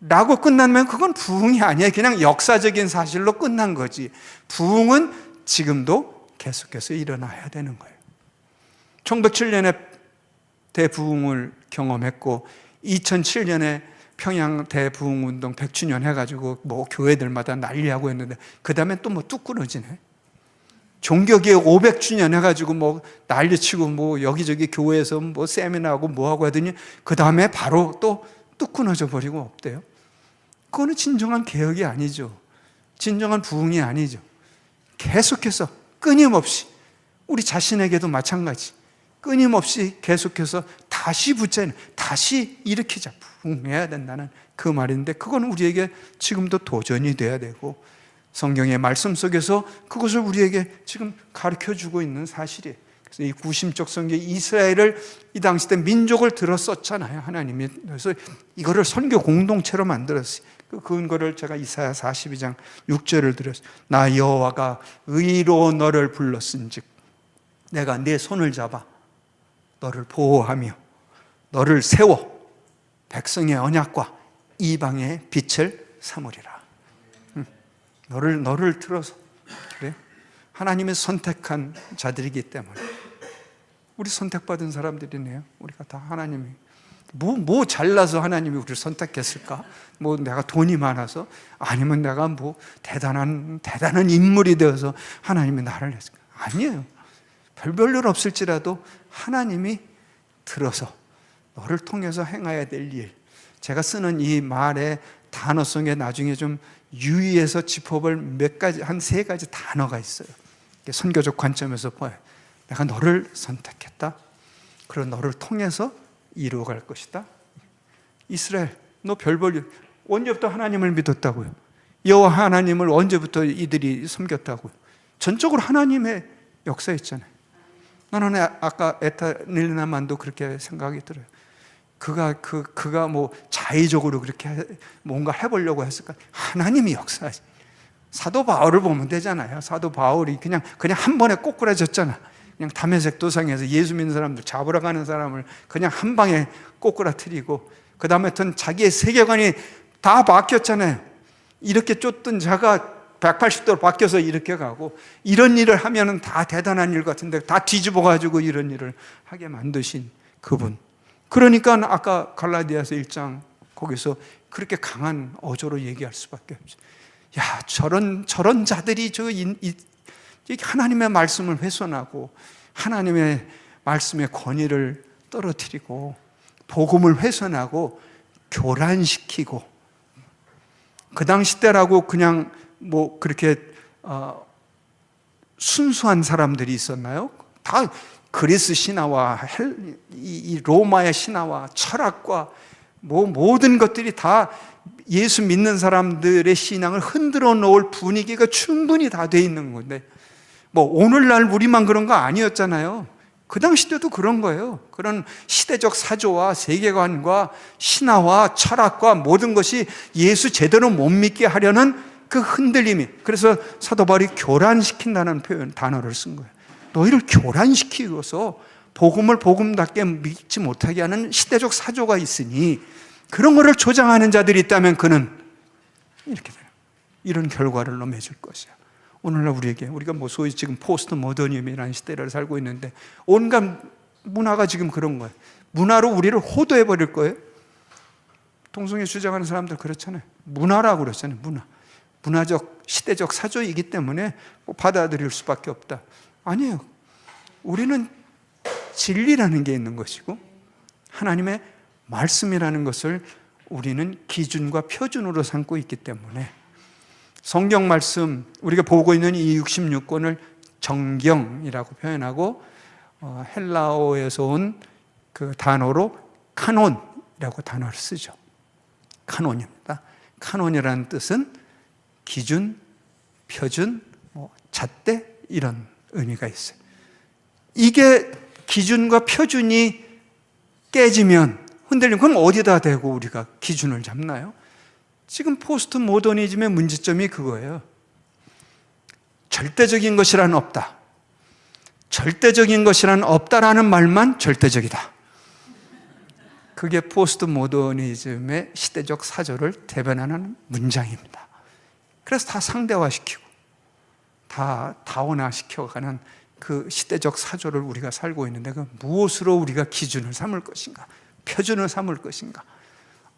라고 끝나면 그건 부흥이 아니에요. 그냥 역사적인 사실로 끝난 거지. 부흥은 지금도 계속해서 일어나야 되는 거예요. 1907년에 대부흥을 경험했고 2007년에 평양 대부흥운동 100주년 해가지고 교회들마다 난리하고 했는데 그 다음에 또 뚝 끊어지네. 종교개혁 500주년 해가지고 난리치고 여기저기 교회에서 세미나하고 하고 하더니 그 다음에 바로 또 뚝 끊어져 버리고 없대요. 그거는 진정한 개혁이 아니죠. 진정한 부흥이 아니죠. 계속해서 끊임없이 우리 자신에게도 마찬가지. 끊임없이 계속해서 다시 붙자는, 다시 일으키자, 부흥해야 된다는 그 말인데, 그건 우리에게 지금도 도전이 돼야 되고 성경의 말씀 속에서 그것을 우리에게 지금 가르쳐주고 있는 사실이에요. 그래서 이 구심적 선교, 이스라엘을 이 당시 때 민족을 들어 썼잖아요, 하나님이. 그래서 이거를 선교 공동체로 만들었어요. 그 근거를 제가 이사야 42장 6절을 드렸어요. 나 여호와가 의로 너를 불렀은즉 내가 네 손을 잡아 너를 보호하며 너를 세워 백성의 언약과 이방의 빛을 삼으리라. 너를 들어서, 그래? 하나님의 선택한 자들이기 때문에. 우리 선택받은 사람들이네요. 우리가 다 하나님이 잘나서 하나님이 우리를 선택했을까? 내가 돈이 많아서, 아니면 내가 대단한 인물이 되어서 하나님이 나를 했을까? 아니에요. 별별 없을지라도 하나님이 들어서 너를 통해서 행해야 될 일. 제가 쓰는 이 말의 단어 속에 나중에 좀 유의해서 짚어볼 몇 가지, 한 3가지 단어가 있어요. 선교적 관점에서 봐요. 내가 너를 선택했다. 그리고 너를 통해서 이루어갈 것이다. 이스라엘, 너 별 볼 일. 언제부터 하나님을 믿었다고요? 여호와 하나님을 언제부터 이들이 섬겼다고요? 전적으로 하나님의 역사였잖아요. 나는 아까 에타닐나만도 그렇게 생각이 들어요. 그가 뭐 자의적으로 그렇게 뭔가 해보려고 했을까? 하나님이 역사하지. 사도 바울을 보면 되잖아요. 사도 바울이 그냥 한 번에 꼬꾸라졌잖아. 그냥 다메섹 도상에서 예수 믿는 사람들 잡으러 가는 사람을 그냥 한 방에 꼬꾸라뜨리고, 그 다음에부터는 자기의 세계관이 다 바뀌었잖아요. 이렇게 쫓던 자가 180도로 바뀌어서 이렇게 가고, 이런 일을 하면은 다 대단한 일 같은데 다 뒤집어가지고 이런 일을 하게 만드신 그분. 그러니까 아까 갈라디아서 1장 거기서 그렇게 강한 어조로 얘기할 수밖에 없죠. 야, 저런 자들이 하나님의 말씀을 훼손하고 하나님의 말씀의 권위를 떨어뜨리고 복음을 훼손하고 교란시키고, 그 당시 때라고 그냥 뭐 그렇게 순수한 사람들이 있었나요? 다 그리스 신화와 이 로마의 신화와 철학과 뭐 모든 것들이 다 예수 믿는 사람들의 신앙을 흔들어 놓을 분위기가 충분히 다 돼 있는 건데, 뭐 오늘날 우리만 그런 거 아니었잖아요. 그 당시 때도 그런 거예요. 그런 시대적 사조와 세계관과 신화와 철학과 모든 것이 예수 제대로 못 믿게 하려는 그 흔들림이, 그래서 사도 바울이 교란시킨다는 단어를 쓴 거예요. 너희를 교란시키고서 복음을 복음답게 믿지 못하게 하는 시대적 사조가 있으니, 그런 거를 조장하는 자들이 있다면 그는 이렇게 돼요. 이런 결과를 맺을 것이야. 오늘날 우리가 뭐 소위 지금 포스트 모더니즘이라는 시대를 살고 있는데, 온갖 문화가 지금 그런 거예요. 문화로 우리를 호도해 버릴 거예요. 통성에 주장하는 사람들 그렇잖아요. 문화라고 그러잖아요. 문화적 시대적 사조이기 때문에 뭐 받아들일 수밖에 없다. 아니에요. 우리는 진리라는 게 있는 것이고 하나님의 말씀이라는 것을 우리는 기준과 표준으로 삼고 있기 때문에, 성경 말씀 우리가 보고 있는 이 66권을 정경이라고 표현하고, 헬라어에서 온 그 단어로 카논이라고 단어를 쓰죠. 카논입니다. 카논이라는 뜻은 기준, 표준, 잣대 이런 의미가 있어요. 이게 기준과 표준이 깨지면 흔들리면 그럼 어디다 대고 우리가 기준을 잡나요? 지금 포스트 모더니즘의 문제점이 그거예요. 절대적인 것이란 없다. 절대적인 것이란 없다라는 말만 절대적이다. 그게 포스트 모더니즘의 시대적 사조를 대변하는 문장입니다. 그래서 다 상대화시키고 다 다원화시켜가는 그 시대적 사조를 우리가 살고 있는데, 그 무엇으로 우리가 기준을 삼을 것인가, 표준을 삼을 것인가,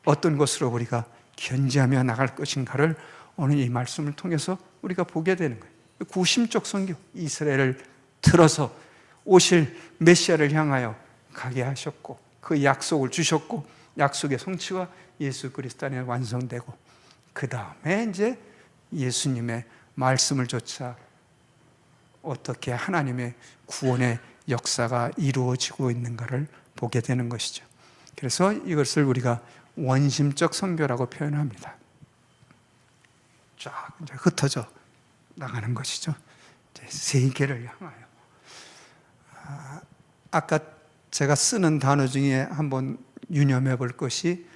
어떤 것으로 우리가 견지하며 나갈 것인가를 오늘 이 말씀을 통해서 우리가 보게 되는 거예요. 구심적 선교, 이스라엘을 틀어서 오실 메시아를 향하여 가게 하셨고, 그 약속을 주셨고, 약속의 성취와 예수 그리스도 안에 완성되고, 그 다음에 이제 예수님의 말씀을 좇아 어떻게 하나님의 구원의 역사가 이루어지고 있는가를 보게 되는 것이죠. 그래서 이것을 우리가 원심적 선교라고 표현합니다. 쫙 이제 흩어져 나가는 것이죠. 세계를 향하여. 아까 제가 쓰는 단어 중에 한번 유념해 볼 것이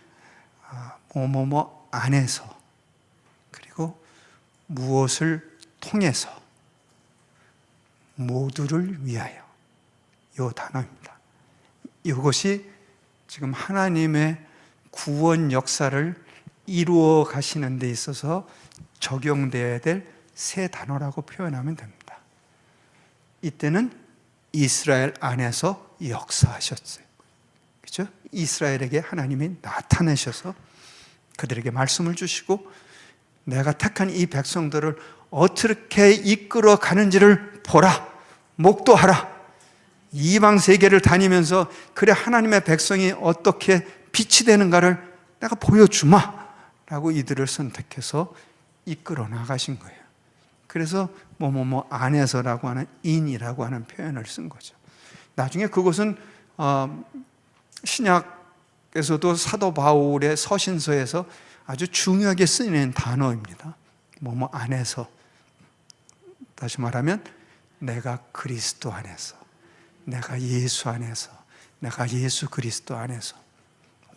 뭐뭐뭐 안에서, 그리고 무엇을 통해서, 모두를 위하여, 이 단어입니다. 이것이 지금 하나님의 구원 역사를 이루어 가시는 데 있어서 적용되어야 될 세 단어라고 표현하면 됩니다. 이때는 이스라엘 안에서 역사하셨어요. 그렇죠? 이스라엘에게 하나님이 나타내셔서 그들에게 말씀을 주시고, 내가 택한 이 백성들을 어떻게 이끌어 가는지를 보라, 목도하라. 이방 세계를 다니면서 그래 하나님의 백성이 어떻게 빛이 되는가를 내가 보여주마 라고 이들을 선택해서 이끌어 나가신 거예요. 그래서 뭐뭐뭐 안에서라고 하는 인이라고 하는 표현을 쓴 거죠. 나중에 그것은 신약 그래서도 사도 바울의 서신서에서 아주 중요하게 쓰이는 단어입니다. 뭐뭐 안에서. 다시 말하면 내가 그리스도 안에서, 내가 예수 안에서, 내가 예수 그리스도 안에서.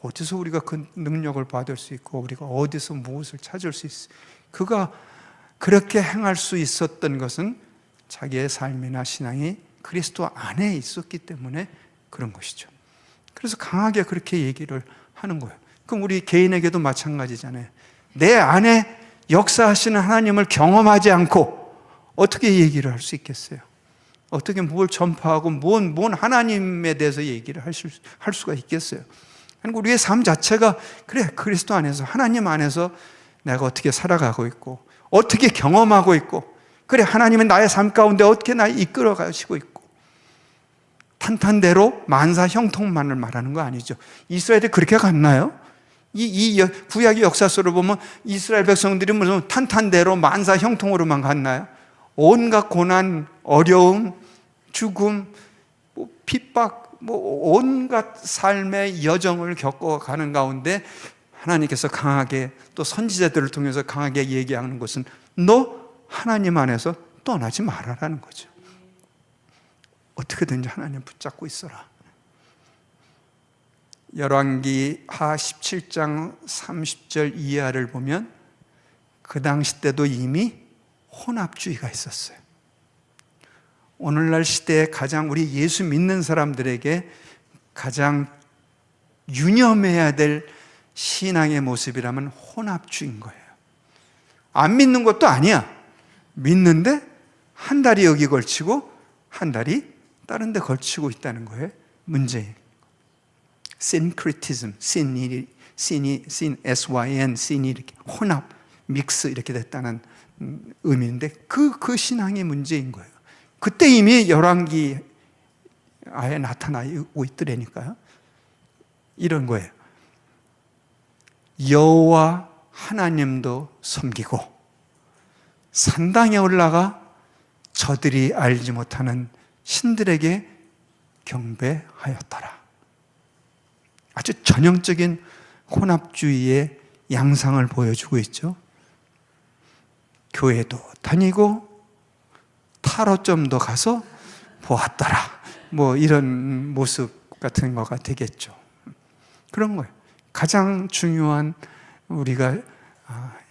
어디서 우리가 그 능력을 받을 수 있고 우리가 어디서 무엇을 찾을 수 있어? 그가 그렇게 행할 수 있었던 것은 자기의 삶이나 신앙이 그리스도 안에 있었기 때문에 그런 것이죠. 그래서 강하게 그렇게 얘기를 하는 거예요. 그럼 우리 개인에게도 마찬가지잖아요. 내 안에 역사하시는 하나님을 경험하지 않고 어떻게 얘기를 할 수 있겠어요? 어떻게 뭘 전파하고 뭔 하나님에 대해서 얘기를 할 수가 있겠어요? 그리고 우리의 삶 자체가 그래, 그리스도 안에서, 하나님 안에서 내가 어떻게 살아가고 있고 어떻게 경험하고 있고, 그래, 하나님은 나의 삶 가운데 어떻게 날 이끌어 가시고 있고, 탄탄대로 만사 형통만을 말하는 거 아니죠. 이스라엘이 그렇게 갔나요? 이 구약의 역사서를 보면 이스라엘 백성들이 무슨 탄탄대로 만사 형통으로만 갔나요? 온갖 고난, 어려움, 죽음, 핍박, 온갖 삶의 여정을 겪어가는 가운데 하나님께서 강하게, 또 선지자들을 통해서 강하게 얘기하는 것은 너 하나님 안에서 떠나지 말아라는 거죠. 어떻게든지 하나님 붙잡고 있어라. 열왕기 하 17장 30절 이하를 보면 그 당시 때도 이미 혼합주의가 있었어요. 오늘날 시대에 가장, 우리 예수 믿는 사람들에게 가장 유념해야 될 신앙의 모습이라면 혼합주의인 거예요. 안 믿는 것도 아니야. 믿는데 한 다리 여기 걸치고 한 다리 다른 데 걸치고 있다는 거예요. 문제예요. syncretism, 신이 SYN, 신이 이렇게 혼합, 믹스 이렇게 됐다는 의미인데 그 신앙의 문제인 거예요. 그때 이미 열왕기 아예 나타나고 있더라니까요. 이런 거예요. 여호와 하나님도 섬기고 산당에 올라가 저들이 알지 못하는 신들에게 경배하였더라. 아주 전형적인 혼합주의의 양상을 보여주고 있죠. 교회도 다니고 타로점도 가서 보았더라. 이런 모습 같은 거가 되겠죠. 그런 거예요. 가장 중요한 우리가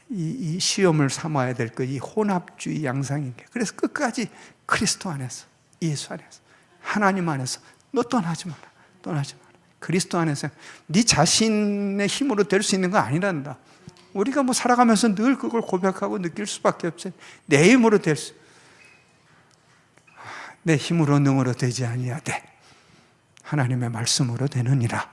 이 시험을 삼아야 될 이 혼합주의 양상인 게, 그래서 끝까지 그리스도 안에서, 예수 안에서, 하나님 안에서 너 떠나지 마라. 떠나지 마라. 그리스도 안에서 네 자신의 힘으로 될 수 있는 거 아니란다. 우리가 살아가면서 늘 그걸 고백하고 느낄 수밖에 없어요. 내 힘으로 될 수, 내 힘으로 능으로 되지 아니하되 하나님의 말씀으로 되느니라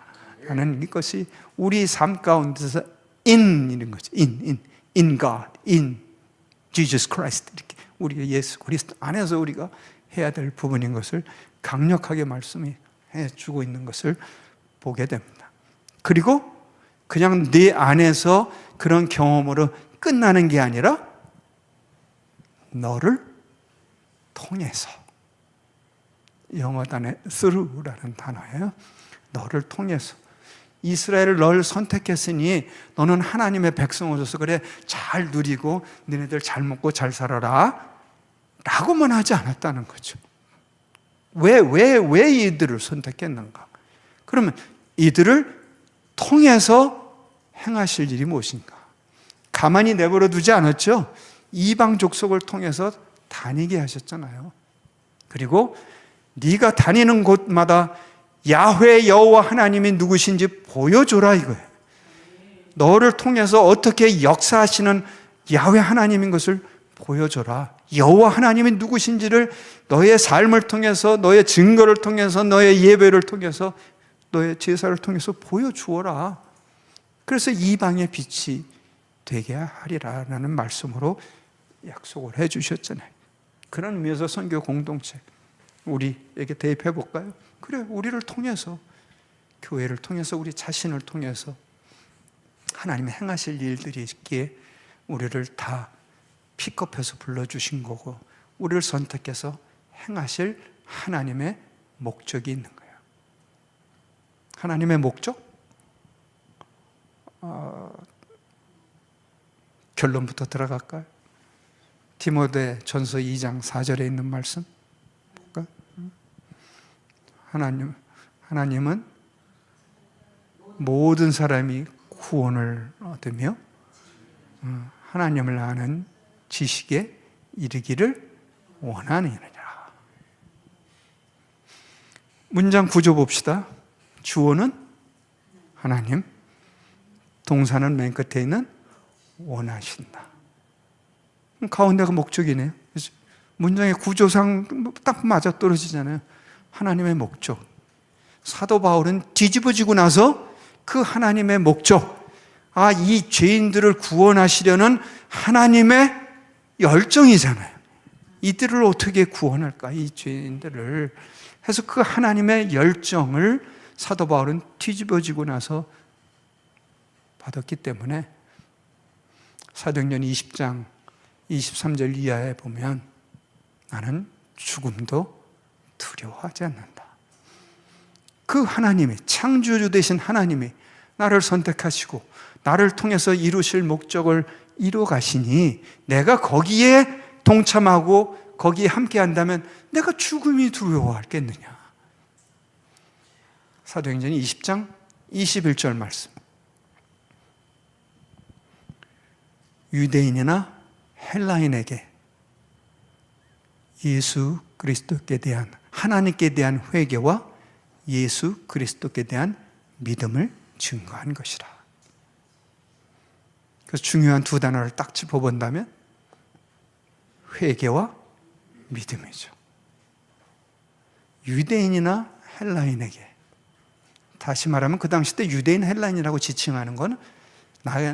하는 이것이 우리 삶 가운데서 이런 거죠. in God, in Jesus Christ, 이렇게 우리 예수 그리스도 안에서 우리가 해야 될 부분인 것을 강력하게 말씀해 주고 있는 것을 보게 됩니다. 그리고 그냥 네 안에서 그런 경험으로 끝나는 게 아니라 너를 통해서, 영어 단어 through라는 단어예요. 너를 통해서. 이스라엘을 널 선택했으니 너는 하나님의 백성으로서 그래 잘 누리고 너네들 잘 먹고 잘 살아라 라고만 하지 않았다는 거죠. 왜 이들을 선택했는가? 그러면 이들을 통해서 행하실 일이 무엇인가? 가만히 내버려 두지 않았죠. 이방 족속을 통해서 다니게 하셨잖아요. 그리고 네가 다니는 곳마다 야훼 여호와 하나님이 누구신지 보여줘라 이거예요. 너를 통해서 어떻게 역사하시는 야훼 하나님인 것을 보여줘라. 여호와 하나님이 누구신지를 너의 삶을 통해서, 너의 증거를 통해서, 너의 예배를 통해서, 너의 제사를 통해서 보여주어라. 그래서 이방의 빛이 되게 하리라라는 말씀으로 약속을 해주셨잖아요. 그런 의미에서 선교 공동체 우리에게 대입해 볼까요? 그래, 우리를 통해서, 교회를 통해서, 우리 자신을 통해서 하나님의 행하실 일들이 있기에 우리를 다 픽업해서 불러주신 거고, 우리를 선택해서 행하실 하나님의 목적이 있는 거예요. 하나님의 목적? 결론부터 들어갈까요? 디모데 전서 2장 4절에 있는 말씀 볼까요? 하나님은 모든 사람이 구원을 얻으며 하나님을 아는 지식에 이르기를 원하느니라. 문장 구조 봅시다. 주어는 하나님, 동사는 맨 끝에 있는 원하신다. 가운데가 목적이네요. 문장의 구조상 딱 맞아떨어지잖아요. 하나님의 목적. 사도 바울은 뒤집어지고 나서 그 하나님의 목적, 이 죄인들을 구원하시려는 하나님의 열정이잖아요. 이들을 어떻게 구원할까, 이 죄인들을 해서 그 하나님의 열정을 사도 바울은 뒤집어지고 나서 받았기 때문에 사도행전 20장 23절 이하에 보면 나는 죽음도 두려워하지 않는다. 그 하나님이, 창조주 되신 하나님이 나를 선택하시고 나를 통해서 이루실 목적을 이루어 가시니 내가 거기에 동참하고 거기에 함께 한다면 내가 죽음이 두려워하겠느냐. 사도행전 20장 21절 말씀. 유대인이나 헬라인에게 예수 그리스도께 대한, 하나님께 대한 회개와 예수 그리스도께 대한 믿음을 증거한 것이라. 그래서 중요한 두 단어를 딱 짚어본다면 회개와 믿음이죠. 유대인이나 헬라인에게, 다시 말하면 그 당시 때 유대인, 헬라인이라고 지칭하는 건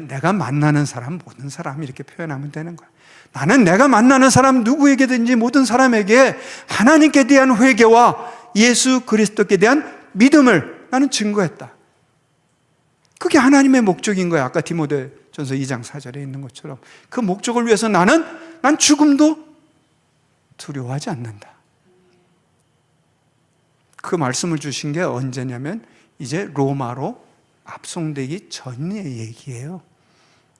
내가 만나는 사람, 모든 사람 이렇게 표현하면 되는 거야. 나는 내가 만나는 사람 누구에게든지 모든 사람에게 하나님께 대한 회개와 예수 그리스도께 대한 믿음을 나는 증거했다. 그게 하나님의 목적인 거야. 아까 디모데전서 2장 4절에 있는 것처럼 그 목적을 위해서 난 죽음도 두려워하지 않는다. 그 말씀을 주신 게 언제냐면 이제 로마로 압송되기 전의 얘기예요.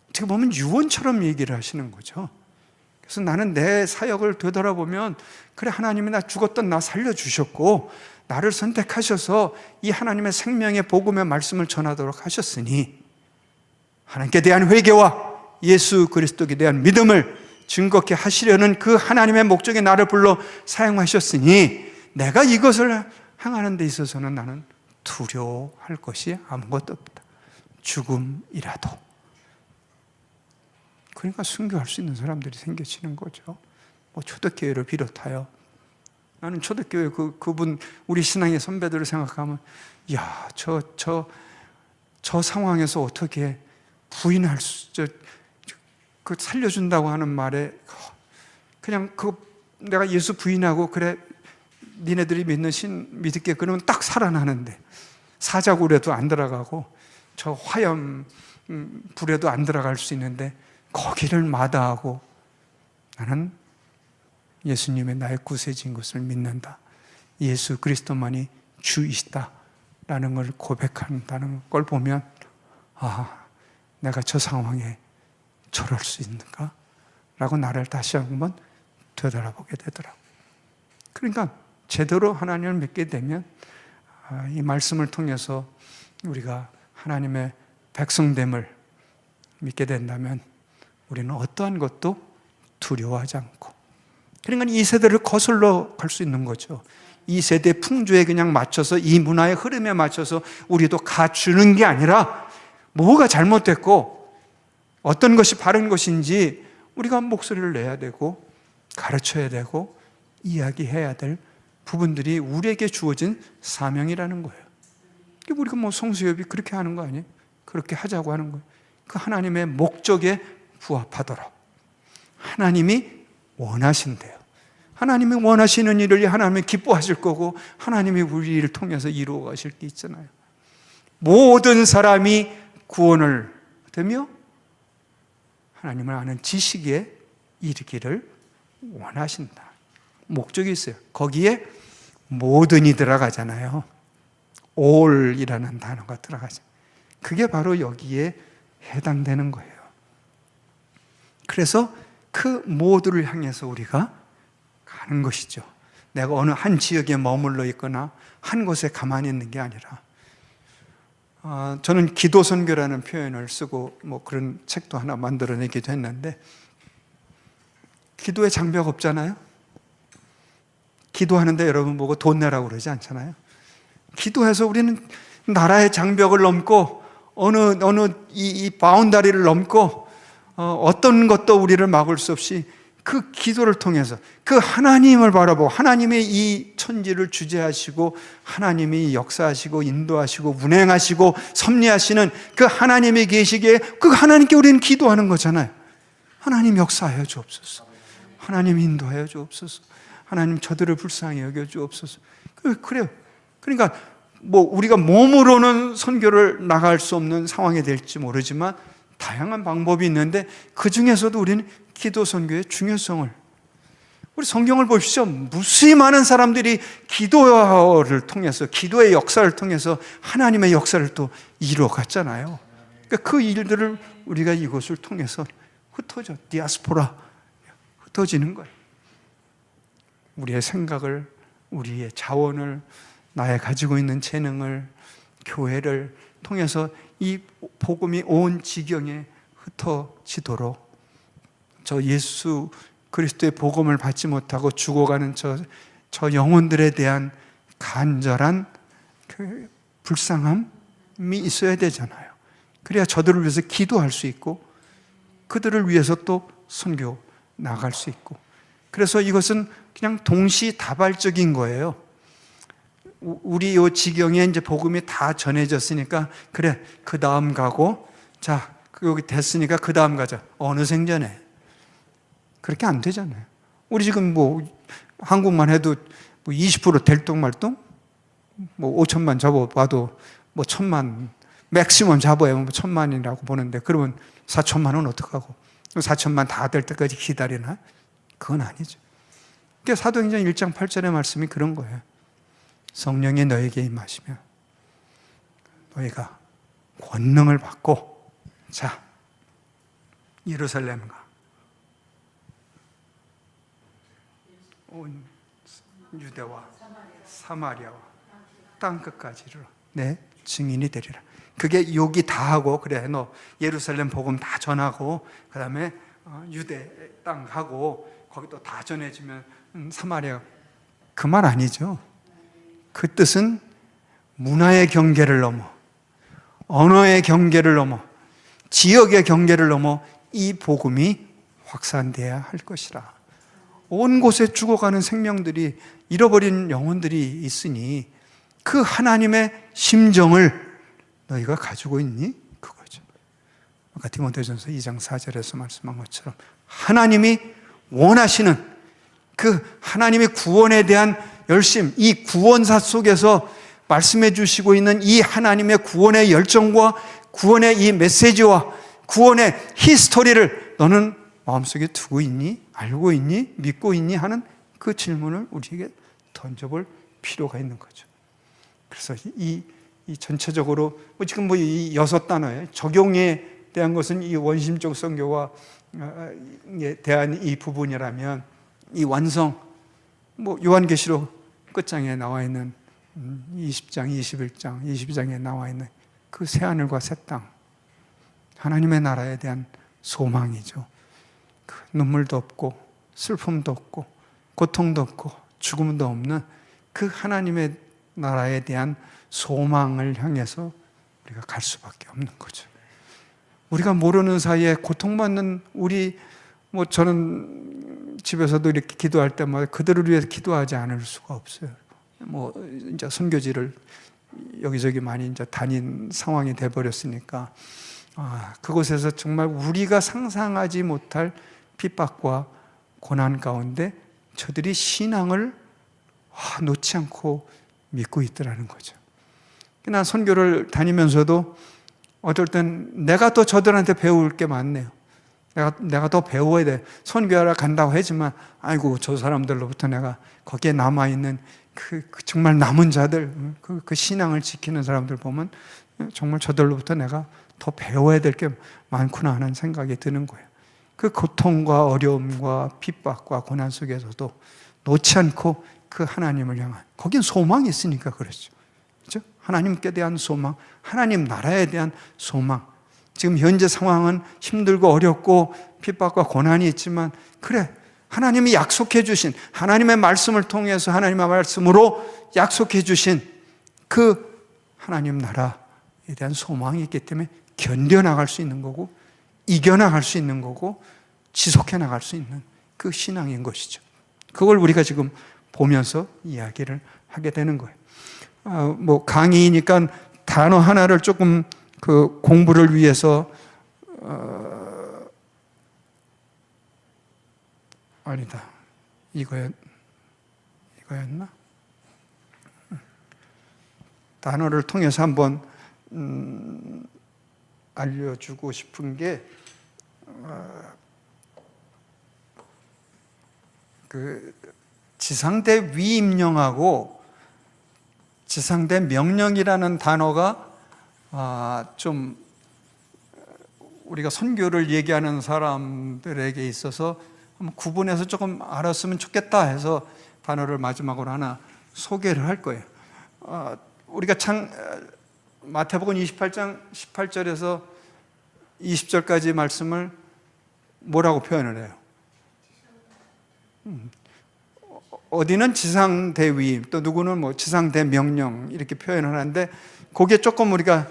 어떻게 보면 유언처럼 얘기를 하시는 거죠. 그래서 나는 내 사역을 되돌아보면, 그래, 하나님이 나 죽었던 나 살려주셨고 나를 선택하셔서 이 하나님의 생명의 복음의 말씀을 전하도록 하셨으니 하나님께 대한 회개와 예수 그리스도에 대한 믿음을 증거케 하시려는 그 하나님의 목적에 나를 불러 사용하셨으니 내가 이것을 행하는 데 있어서는 나는 두려워할 것이 아무것도 없다. 죽음이라도. 그러니까 순교할 수 있는 사람들이 생겨지는 거죠. 초대교회를 비롯하여. 나는 초대교회 그분, 우리 신앙의 선배들을 생각하면, 야, 저 상황에서 어떻게 부인할 그 살려준다고 하는 말에, 그냥 내가 예수 부인하고, 그래, 니네들이 믿는 신 믿을게, 그러면 딱 살아나는데, 사자굴에도 안 들어가고, 저 화염 불에도 안 들어갈 수 있는데, 거기를 마다하고, 나는 예수님의 나의 구세주인 것을 믿는다. 예수 그리스도만이 주이시다. 라는 걸 고백한다는 걸 보면, 내가 저 상황에 저럴 수 있는가? 라고 나를 다시 한번 되돌아보게 되더라고요. 그러니까 제대로 하나님을 믿게 되면 이 말씀을 통해서 우리가 하나님의 백성됨을 믿게 된다면 우리는 어떠한 것도 두려워하지 않고, 그러니까 이 세대를 거슬러 갈 수 있는 거죠. 이 세대 풍조에 그냥 맞춰서, 이 문화의 흐름에 맞춰서 우리도 갖추는 게 아니라 뭐가 잘못됐고 어떤 것이 바른 것인지 우리가 목소리를 내야 되고 가르쳐야 되고 이야기해야 될 부분들이 우리에게 주어진 사명이라는 거예요. 우리가 성수협이 그렇게 하는 거 아니에요? 그렇게 하자고 하는 거예요. 그 하나님의 목적에 부합하도록 하나님이 원하신대요. 하나님이 원하시는 일을 하나님이 기뻐하실 거고, 하나님이 우리를 통해서 이루어 가실 게 있잖아요. 모든 사람이 구원을 얻으며 하나님을 아는 지식에 이르기를 원하신다. 목적이 있어요. 거기에 모든이 들어가잖아요. all이라는 단어가 들어가죠. 그게 바로 여기에 해당되는 거예요. 그래서 그 모두를 향해서 우리가 가는 것이죠. 내가 어느 한 지역에 머물러 있거나 한 곳에 가만히 있는 게 아니라, 저는 기도선교라는 표현을 쓰고 그런 책도 하나 만들어내기도 했는데, 기도에 장벽 없잖아요. 기도하는데 여러분 보고 돈 내라고 그러지 않잖아요. 기도해서 우리는 나라의 장벽을 넘고 어느 이 바운다리를 넘고 어떤 것도 우리를 막을 수 없이 그 기도를 통해서 그 하나님을 바라보고 하나님의 이 천지를 주재하시고 하나님이 역사하시고 인도하시고 운행하시고 섭리하시는 그 하나님이 계시기에 그 하나님께 우리는 기도하는 거잖아요. 하나님 역사하여 주옵소서. 하나님 인도하여 주옵소서. 하나님 저들을 불쌍히 여겨 주옵소서. 그래요. 그러니까 우리가 몸으로는 선교를 나갈 수 없는 상황이 될지 모르지만 다양한 방법이 있는데 그 중에서도 우리는 기도 선교의 중요성을, 우리 성경을 보십시오. 무수히 많은 사람들이 기도를 통해서, 기도의 역사를 통해서 하나님의 역사를 또 이루어갔잖아요. 그러니까 그 일들을 우리가 이것을 통해서 흩어져, 디아스포라, 흩어지는 거예요. 우리의 생각을, 우리의 자원을, 나의 가지고 있는 재능을, 교회를 통해서 이 복음이 온 지경에 흩어지도록, 저 예수 그리스도의 복음을 받지 못하고 죽어가는 저 영혼들에 대한 간절한 그 불쌍함이 있어야 되잖아요. 그래야 저들을 위해서 기도할 수 있고 그들을 위해서 또 선교 나갈 수 있고. 그래서 이것은 그냥 동시다발적인 거예요. 우리 요 지경에 이제 복음이 다 전해졌으니까 그래, 그 다음 가고, 자 여기 됐으니까 그 다음 가자. 어느 생전에. 그렇게 안 되잖아요. 우리 지금 한국만 해도 20% 될똥말똥? 5천만 잡아봐도 1,000만, 맥시멈 잡아야 1,000만이라고 보는데, 그러면 4천만은 어떡하고? 4천만 다 될 때까지 기다리나? 그건 아니죠. 그러니까 사도행전 1장 8절의 말씀이 그런 거예요. 성령이 너에게 임하시면 너희가 권능을 받고, 자, 예루살렘과 온 유대와 사마리아와 땅끝까지를 내 증인이 되리라. 그게 여기 다 하고, 그래 너 예루살렘 복음 다 전하고 그 다음에 유대 땅 하고 거기도 다 전해지면 사마리아, 그 말 아니죠. 그 뜻은 문화의 경계를 넘어, 언어의 경계를 넘어, 지역의 경계를 넘어 이 복음이 확산돼야 할 것이라. 온 곳에 죽어가는 생명들이, 잃어버린 영혼들이 있으니 그 하나님의 심정을 너희가 가지고 있니? 그거죠. 아까 디모데전서 2장 4절에서 말씀한 것처럼 하나님이 원하시는 그 하나님의 구원에 대한 열심, 이 구원사 속에서 말씀해 주시고 있는 이 하나님의 구원의 열정과 구원의 이 메시지와 구원의 히스토리를 너는 마음속에 두고 있니? 알고 있니? 믿고 있니? 하는 그 질문을 우리에게 던져볼 필요가 있는 거죠. 그래서 이 전체적으로 지금 이 6단어에 적용에 대한 것은 이 원심적 선교와 대한 이 부분이라면, 이 완성, 요한계시록 끝장에 나와 있는 20장, 21장, 22장에 나와 있는 그 새하늘과 새 땅, 하나님의 나라에 대한 소망이죠. 그 눈물도 없고 슬픔도 없고 고통도 없고 죽음도 없는 그 하나님의 나라에 대한 소망을 향해서 우리가 갈 수밖에 없는 거죠. 우리가 모르는 사이에 고통받는 저는 집에서도 이렇게 기도할 때마다 그들을 위해서 기도하지 않을 수가 없어요. 이제 선교지를 여기저기 많이 이제 다닌 상황이 돼버렸으니까, 그곳에서 정말 우리가 상상하지 못할 핍박과 고난 가운데 저들이 신앙을 놓지 않고 믿고 있더라는 거죠. 난 선교를 다니면서도 어떨 땐 내가 또 저들한테 배울 게 많네요. 내가 더 배워야 돼. 선교하러 간다고 하지만, 아이고, 저 사람들로부터 내가 거기에 남아있는 그 정말 남은 자들, 그 신앙을 지키는 사람들 보면 정말 저들로부터 내가 더 배워야 될 게 많구나 하는 생각이 드는 거예요. 그 고통과 어려움과 핍박과 고난 속에서도 놓지 않고 그 하나님을 향한, 거긴 소망이 있으니까 그렇죠. 그렇죠? 하나님께 대한 소망, 하나님 나라에 대한 소망. 지금 현재 상황은 힘들고 어렵고 핍박과 고난이 있지만, 그래, 하나님이 약속해 주신, 하나님의 말씀을 통해서 하나님의 말씀으로 약속해 주신 그 하나님 나라에 대한 소망이 있기 때문에 견뎌나갈 수 있는 거고, 이겨나갈 수 있는 거고, 지속해 나갈 수 있는 그 신앙인 것이죠. 그걸 우리가 지금 보면서 이야기를 하게 되는 거예요. 강의니까 단어 하나를 조금 그 공부를 위해서 아니다. 이거였나? 단어를 통해서 한번 알려주고 싶은 게 그 지상대 위임령하고 지상대 명령이라는 단어가 좀 우리가 선교를 얘기하는 사람들에게 있어서 한번 구분해서 조금 알았으면 좋겠다 해서 단어를 마지막으로 하나 소개를 할 거예요. 우리가 마태복음 28장 18절에서 20절까지 말씀을 뭐라고 표현을 해요? 어디는 지상대위임, 또 누구는 뭐 지상대명령 이렇게 표현을 하는데, 그게 조금 우리가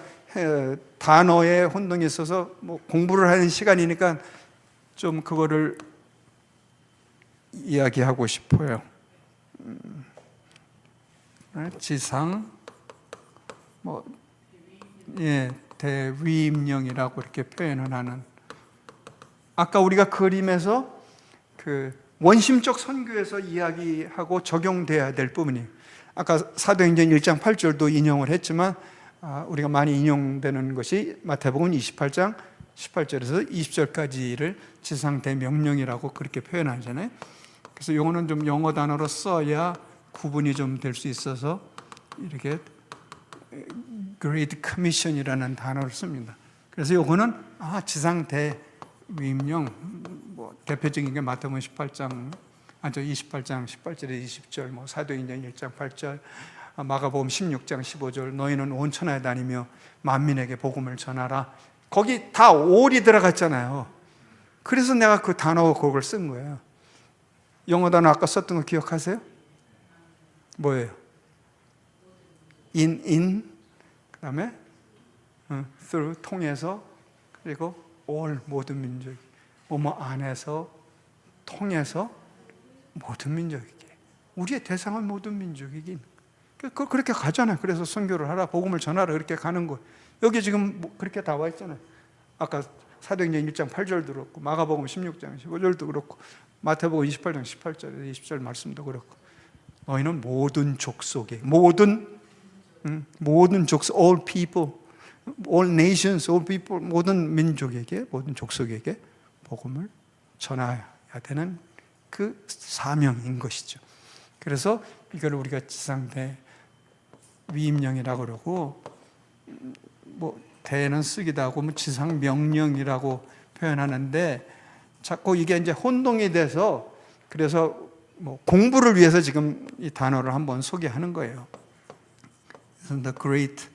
단어에 혼동이 있어서 뭐 공부를 하는 시간이니까 좀 그거를 이야기하고 싶어요. 지상 대위임령이라고 이렇게 표현을 하는, 아까 우리가 그림에서 그 원심적 선교에서 이야기하고 적용돼야 될 부분이, 아까 사도행전 1장 8절도 인용을 했지만 우리가 많이 인용되는 것이 마태복음 28장 18절에서 20절까지를 지상대명령이라고 그렇게 표현하잖아요. 그래서 이거는 좀 영어 단어로 써야 구분이 좀 될 수 있어서 이렇게 Great Commission이라는 단어를 씁니다. 그래서 이거는 지상대위임령, 뭐 대표적인 게 마태복음 28장 18절 20절, 뭐 사도행전 1장 8절, 마가복음 16장 15절, 너희는 온 천하에 다니며 만민에게 복음을 전하라. 거기 다 all이 들어갔잖아요. 그래서 내가 그 단어 그걸 쓴 거예요. 영어 단어 아까 썼던 거 기억하세요? 뭐예요? in 그다음에 through 통해서, 그리고 all 모든 민족, 뭐뭐 안에서 통해서 모든 민족에게, 우리의 대상은 모든 민족이긴 그렇게 가잖아요. 그래서 선교를 하라, 복음을 전하라, 그렇게 가는 거예요. 여기 지금 그렇게 나와 있잖아요. 아까 사도행전 1장 8절도 그렇고, 마가복음 16장 15절도 그렇고, 마태복음 28장 18절 20절 말씀도 그렇고, 너희는 모든 족속에, 모든 족속, all people, all nations, all people, 모든 민족에게, 모든 족속에게 복음을 전해야 되는 그 사명인 것이죠. 그래서 이걸 우리가 지상대 위임령이라고 그러고, 뭐 대는 쓰기도 하고, 뭐 지상명령이라고 표현하는데, 자꾸 이게 이제 혼동이 돼서, 그래서 뭐 공부를 위해서 지금 이 단어를 한번 소개하는 거예요. The Great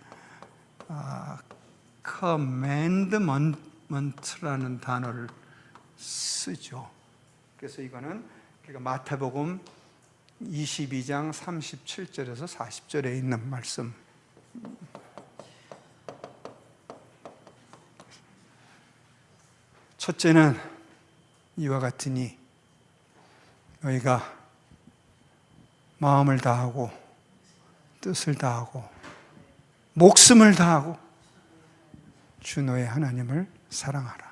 Commandment라는 단어를 쓰죠. 그래서 이거는 우리가 마태복음 22장 37절에서 40절에 있는 말씀. 첫째는 이와 같으니 너희가 마음을 다하고 뜻을 다하고 목숨을 다하고 주 너의 하나님을 사랑하라.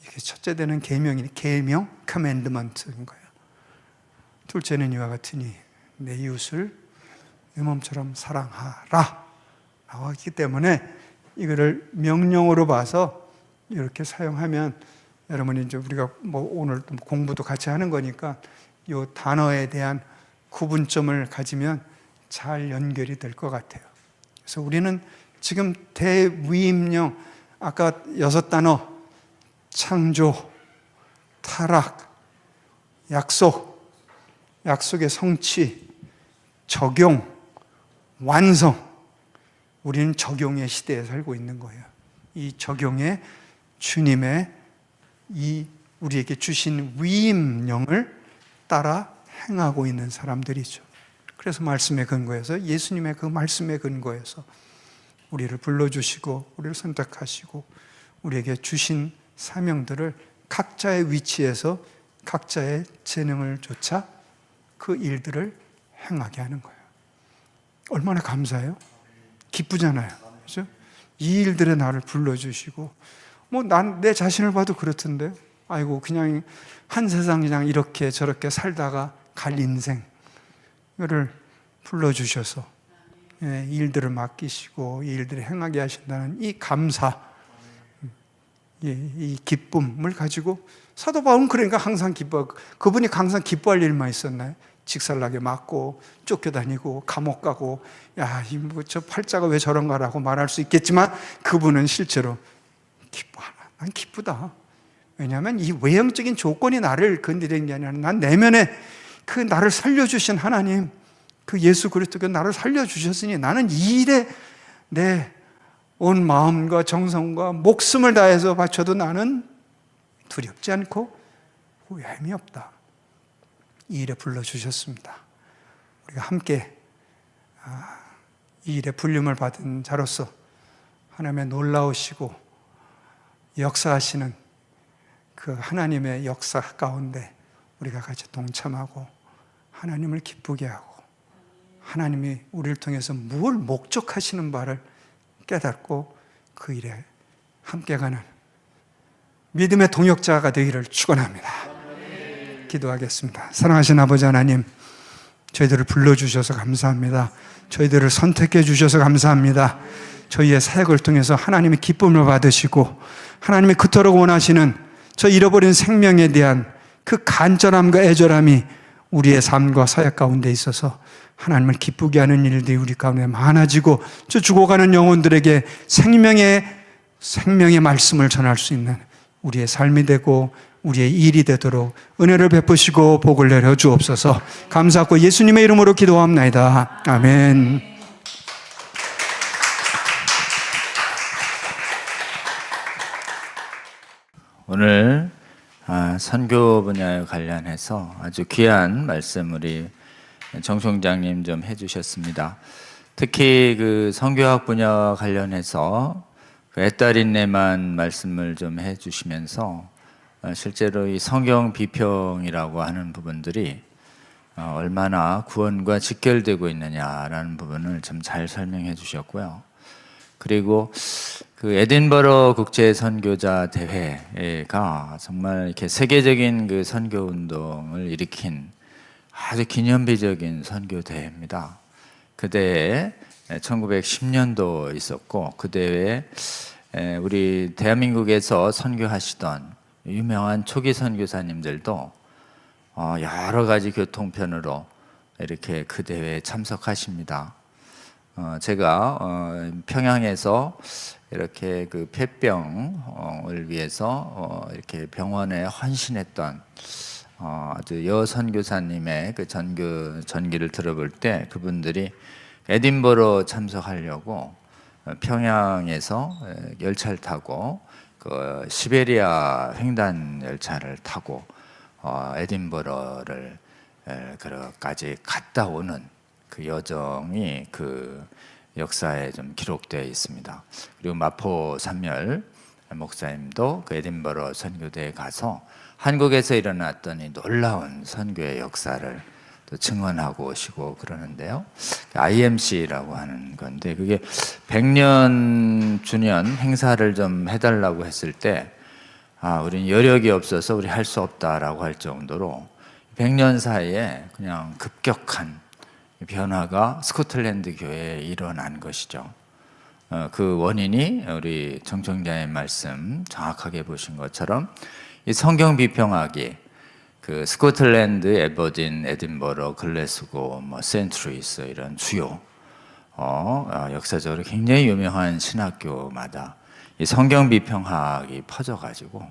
이게 첫째 되는 계명이니, 계명, 커맨드먼트인 거예요. 둘째는 이와 같으니 내 이웃을 내 몸처럼 사랑하라 라고 했기 때문에, 이거를 명령으로 봐서 이렇게 사용하면, 여러분이 이제 우리가 뭐 오늘 공부도 같이 하는 거니까 이 단어에 대한 구분점을 가지면 잘 연결이 될 것 같아요. 그래서 우리는 지금 대위임령, 아까 6단어, 창조, 타락, 약속, 약속의 성취, 적용, 완성. 우리는 적용의 시대에 살고 있는 거예요. 이 적용의 주님의 이 우리에게 주신 위임령을 따라 행하고 있는 사람들이죠. 그래서 말씀에 근거해서, 예수님의 그 말씀에 근거해서 우리를 불러주시고 우리를 선택하시고 우리에게 주신 사명들을 각자의 위치에서 각자의 재능을 좇아 그 일들을 행하게 하는 거예요. 얼마나 감사해요? 기쁘잖아요. 그렇죠? 이 일들에 나를 불러주시고, 난 내 자신을 봐도 그렇던데, 아이고 그냥 한 세상 그냥 이렇게 저렇게 살다가 갈 인생, 이거를 불러주셔서 이 일들을 맡기시고 이 일들을 행하게 하신다는 이 감사, 이 기쁨을 가지고 사도 바울은 그러니까 항상 기뻐. 그분이 항상 기뻐할 일만 있었나요? 직살나게 맞고 쫓겨다니고 감옥 가고, 야, 저 팔자가 왜 저런가라고 말할 수 있겠지만 그분은 실제로 기뻐하나. 난 기쁘다. 왜냐하면 이 외형적인 조건이 나를 건드리는 게 아니라 난 내면에 그 나를 살려주신 하나님, 그 예수 그리스도가 나를 살려주셨으니 나는 이 일에 내 온 마음과 정성과 목숨을 다해서 바쳐도 나는 두렵지 않고 후회함이 없다. 이 일에 불러주셨습니다. 우리가 함께 이 일에 불림을 받은 자로서 하나님의 놀라우시고 역사하시는 그 하나님의 역사 가운데 우리가 같이 동참하고 하나님을 기쁘게 하고 하나님이 우리를 통해서 무엇을 목적하시는 바를 깨닫고 그 일에 함께 가는 믿음의 동역자가 되기를 축원합니다. 기도하겠습니다. 사랑하신 아버지 하나님, 저희들을 불러주셔서 감사합니다. 저희들을 선택해 주셔서 감사합니다. 저희의 사역을 통해서 하나님의 기쁨을 받으시고 하나님이 그토록 원하시는 저 잃어버린 생명에 대한 그 간절함과 애절함이 우리의 삶과 사역 가운데 있어서 하나님을 기쁘게 하는 일들이 우리 가운데 많아지고 저 죽어가는 영혼들에게 생명의 말씀을 전할 수 있는 우리의 삶이 되고 우리의 일이 되도록 은혜를 베푸시고 복을 내려 주옵소서. 감사하고 예수님의 이름으로 기도합나이다. 아멘. 오늘 선교 분야에 관련해서 아주 귀한 말씀 우리 정 총장님 좀 해주셨습니다. 특히 그 선교학 분야와 관련해서 애딸인내만 말씀을 좀 해주시면서 실제로 이 성경 비평이라고 하는 부분들이 얼마나 구원과 직결되고 있느냐라는 부분을 좀 잘 설명해 주셨고요. 그리고 그 에딘버러 국제 선교자 대회가 정말 이렇게 세계적인 그 선교 운동을 일으킨 아주 기념비적인 선교 대회입니다. 그 대회 1910년도 있었고 그 대회에 우리 대한민국에서 선교하시던 유명한 초기 선교사님들도 여러 가지 교통편으로 이렇게 그 대회에 참석하십니다. 제가 평양에서 이렇게 그 폐병을 위해서 이렇게 병원에 헌신했던 아주 여선교사님의 그 전기를 들어볼 때 그분들이 에딘버러 참석하려고 평양에서 열차를 타고 그 시베리아 횡단 열차를 타고 에딘버러를 그까지 갔다 오는 그 여정이 그 역사에 좀 기록되어 있습니다. 그리고 마포 삼열 목사님도 그 에딘버러 선교대에 가서 한국에서 일어났던 이 놀라운 선교의 역사를 또 증언하고 오시고 그러는데요. IMC라고 하는 건데 그게 100년 주년 행사를 좀 해달라고 했을 때 우리는 여력이 없어서 우리 할 수 없다라고 할 정도로 100년 사이에 그냥 급격한 변화가 스코틀랜드 교회에 일어난 것이죠. 그 원인이 우리 정청자의 말씀 정확하게 보신 것처럼 이 성경 비평학이 그 스코틀랜드, 에버딘, 에딘버러, 글래스고, 센트루이스 이런 주요 역사적으로 굉장히 유명한 신학교마다 이 성경 비평학이 퍼져가지고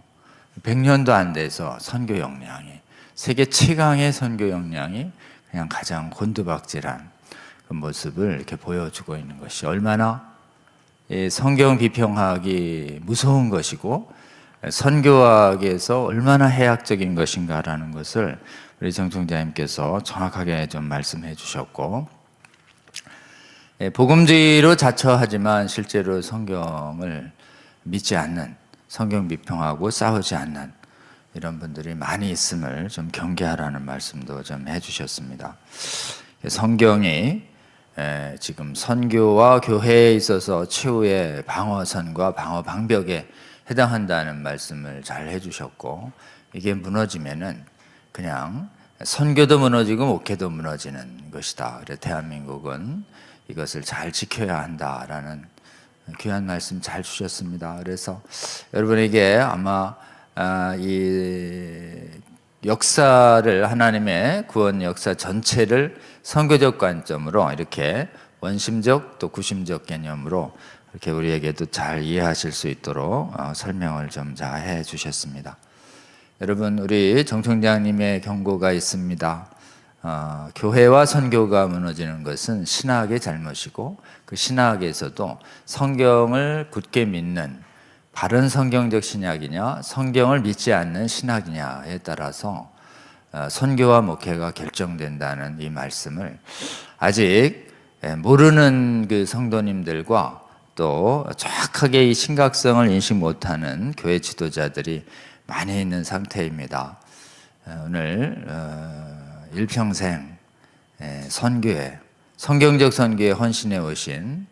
100년도 안 돼서 선교 역량이 세계 최강의 선교 역량이 그냥 가장 곤두박질한 그 모습을 이렇게 보여주고 있는 것이 얼마나 이 성경 비평학이 무서운 것이고 선교학에서 얼마나 해악적인 것인가라는 것을 우리 정총자님께서 정확하게 좀 말씀해 주셨고, 복음주의로 자처하지만 실제로 성경을 믿지 않는, 성경 비평하고 싸우지 않는 이런 분들이 많이 있음을 좀 경계하라는 말씀도 좀 해주셨습니다. 성경이 지금 선교와 교회에 있어서 최후의 방어선과 방어 방벽에 해당한다는 말씀을 잘 해주셨고, 이게 무너지면은 그냥 선교도 무너지고 목회도 무너지는 것이다. 그래서 대한민국은 이것을 잘 지켜야 한다라는 귀한 말씀 잘 주셨습니다. 그래서 여러분에게 아마 이 역사를, 하나님의 구원 역사 전체를 선교적 관점으로 이렇게 원심적 또 구심적 개념으로 이렇게 우리에게도 잘 이해하실 수 있도록 설명을 좀 잘 해 주셨습니다. 여러분, 우리 정총장님의 경고가 있습니다. 교회와 선교가 무너지는 것은 신학의 잘못이고, 그 신학에서도 성경을 굳게 믿는 바른 성경적 신학이냐, 성경을 믿지 않는 신학이냐에 따라서 선교와 목회가 결정된다는 이 말씀을 아직 모르는 그 성도님들과 또 정확하게 이 심각성을 인식 못하는 교회 지도자들이 많이 있는 상태입니다. 오늘 일평생 선교에, 성경적 선교에 헌신해 오신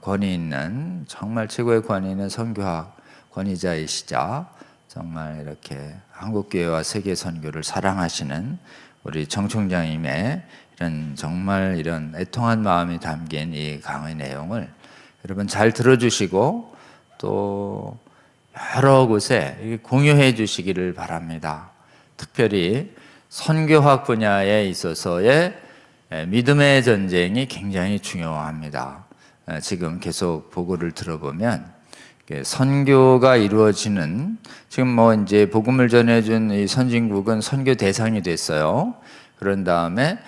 권위 있는, 정말 최고의 권위 있는 선교학 권위자이시자 정말 이렇게 한국교회와 세계 선교를 사랑하시는 우리 정총장님의 이런 정말 이런 애통한 마음이 담긴 이 강의 내용을 여러분 잘 들어주시고 또 여러 곳에 공유해 주시기를 바랍니다. 특별히 선교학 분야에 있어서의 믿음의 전쟁이 굉장히 중요합니다. 지금 계속 보고를 들어보면 선교가 이루어지는, 지금 뭐 이제 복음을 전해준 이 선진국은 선교 대상이 됐어요. 그런 다음에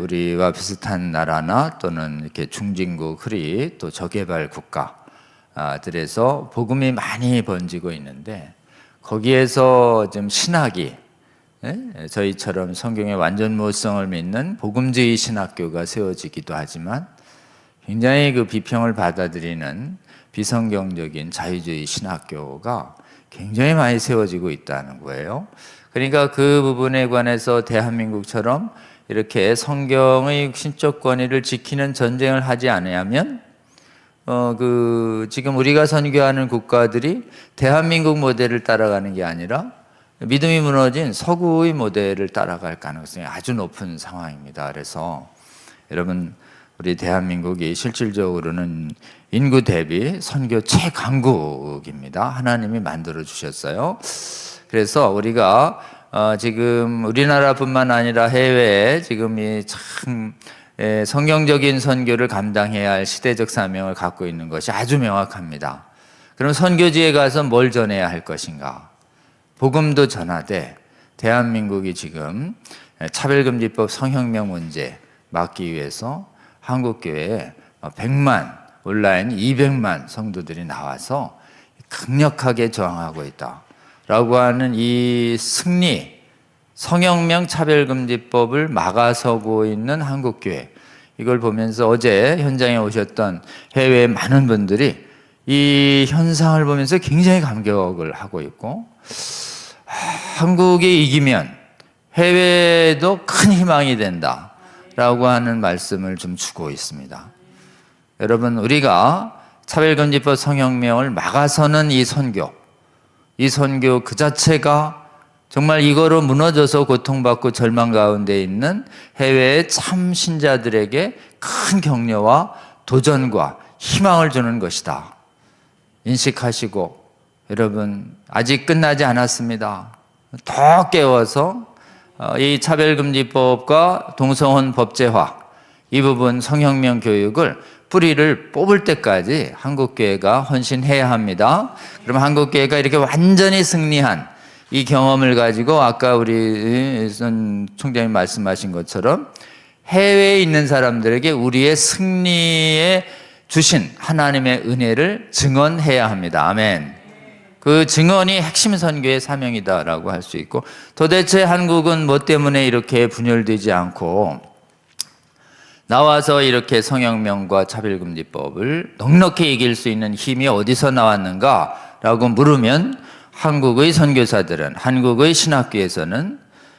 우리와 비슷한 나라나 또는 이렇게 중진국, 흐리 또 저개발 국가들에서 복음이 많이 번지고 있는데, 거기에서 좀 신학이 저희처럼 성경의 완전무성을 믿는 복음주의 신학교가 세워지기도 하지만, 굉장히 그 비평을 받아들이는 비성경적인 자유주의 신학교가 굉장히 많이 세워지고 있다는 거예요. 그러니까 그 부분에 관해서 대한민국처럼 이렇게 성경의 신적 권위를 지키는 전쟁을 하지 않으면 지금 우리가 선교하는 국가들이 대한민국 모델을 따라가는 게 아니라 믿음이 무너진 서구의 모델을 따라갈 가능성이 아주 높은 상황입니다. 그래서 여러분, 우리 대한민국이 실질적으로는 인구 대비 선교 최강국입니다. 하나님이 만들어 주셨어요. 그래서 우리가 지금 우리나라뿐만 아니라 해외에 지금 이 참 성경적인 선교를 감당해야 할 시대적 사명을 갖고 있는 것이 아주 명확합니다. 그럼 선교지에 가서 뭘 전해야 할 것인가? 복음도 전하되, 대한민국이 지금 차별금지법 성혁명 문제 막기 위해서 한국교회에 100만, 온라인 200만 성도들이 나와서 강력하게 저항하고 있다라고 하는 이 승리, 성혁명 차별금지법을 막아서고 있는 한국교회, 이걸 보면서 어제 현장에 오셨던 해외의 많은 분들이 이 현상을 보면서 굉장히 감격을 하고 있고, 한국이 이기면 해외에도 큰 희망이 된다라고 하는 말씀을 좀 주고 있습니다. 여러분, 우리가 차별금지법 성혁명을 막아서는 이 선교 그 자체가 정말 이거로 무너져서 고통받고 절망 가운데 있는 해외의 참 신자들에게 큰 격려와 도전과 희망을 주는 것이다. 인식하시고, 여러분, 아직 끝나지 않았습니다. 더 깨워서 이 차별금지법과 동성혼 법제화, 이 부분 성혁명 교육을 뿌리를 뽑을 때까지 한국교회가 헌신해야 합니다. 그럼 한국교회가 이렇게 완전히 승리한 이 경험을 가지고 아까 우리 총장님 말씀하신 것처럼 해외에 있는 사람들에게 우리의 승리에 주신 하나님의 은혜를 증언해야 합니다. 아멘. 그 증언이 핵심 선교의 사명이다라고 할 수 있고, 도대체 한국은 뭐 때문에 이렇게 분열되지 않고 나와서 이렇게 성혁명과 차별금지법을 넉넉히 이길 수 있는 힘이 어디서 나왔는가라고 물으면, 한국의 선교사들은, 한국의 신학교에서는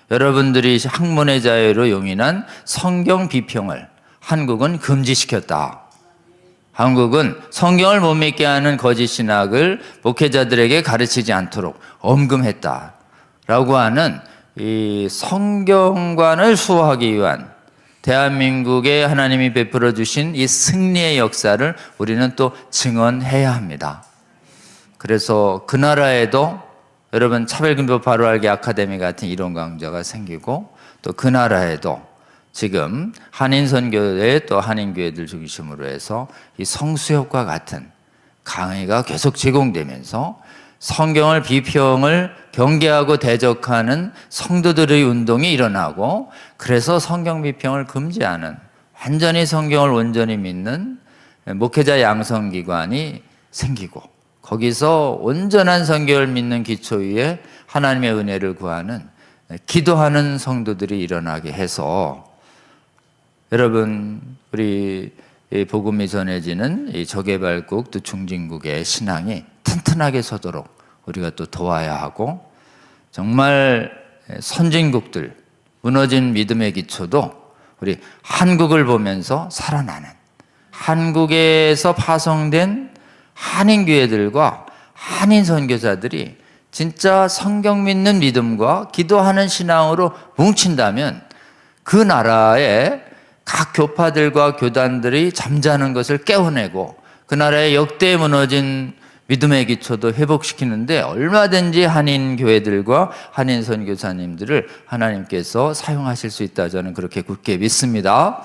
여러분들이 학문의 자유로 용인한 성경 비평을 한국은 금지시켰다. 한국은 성경을 못 믿게 하는 거짓 신학을 목회자들에게 가르치지 않도록 엄금했다 라고 하는 이 성경관을 수호하기 위한 대한민국에 하나님이 베풀어 주신 이 승리의 역사를 우리는 또 증언해야 합니다. 그래서 그 나라에도 여러분 차별금지법 바로 알기 아카데미 같은 이론 강좌가 생기고, 또 그 나라에도 지금 한인 선교회 또 한인 교회들 중심으로 해서 이 성수협과 같은 강의가 계속 제공되면서 성경을 비평을 경계하고 대적하는 성도들의 운동이 일어나고, 그래서 성경 비평을 금지하는, 완전히 성경을 온전히 믿는 목회자 양성기관이 생기고, 거기서 온전한 성경을 믿는 기초 위에 하나님의 은혜를 구하는 기도하는 성도들이 일어나게 해서, 여러분 우리 복음이 전해지는 이 저개발국 또 중진국의 신앙이 튼튼하게 서도록 우리가 또 도와야 하고, 정말 선진국들 무너진 믿음의 기초도 우리 한국을 보면서 살아나는, 한국에서 파송된 한인교회들과 한인 선교사들이 진짜 성경 믿는 믿음과 기도하는 신앙으로 뭉친다면 그 나라의 각 교파들과 교단들이 잠자는 것을 깨워내고 그 나라의 역대 무너진 믿음의 기초도 회복시키는데 얼마든지 한인 교회들과 한인 선교사님들을 하나님께서 사용하실 수 있다, 저는 그렇게 굳게 믿습니다.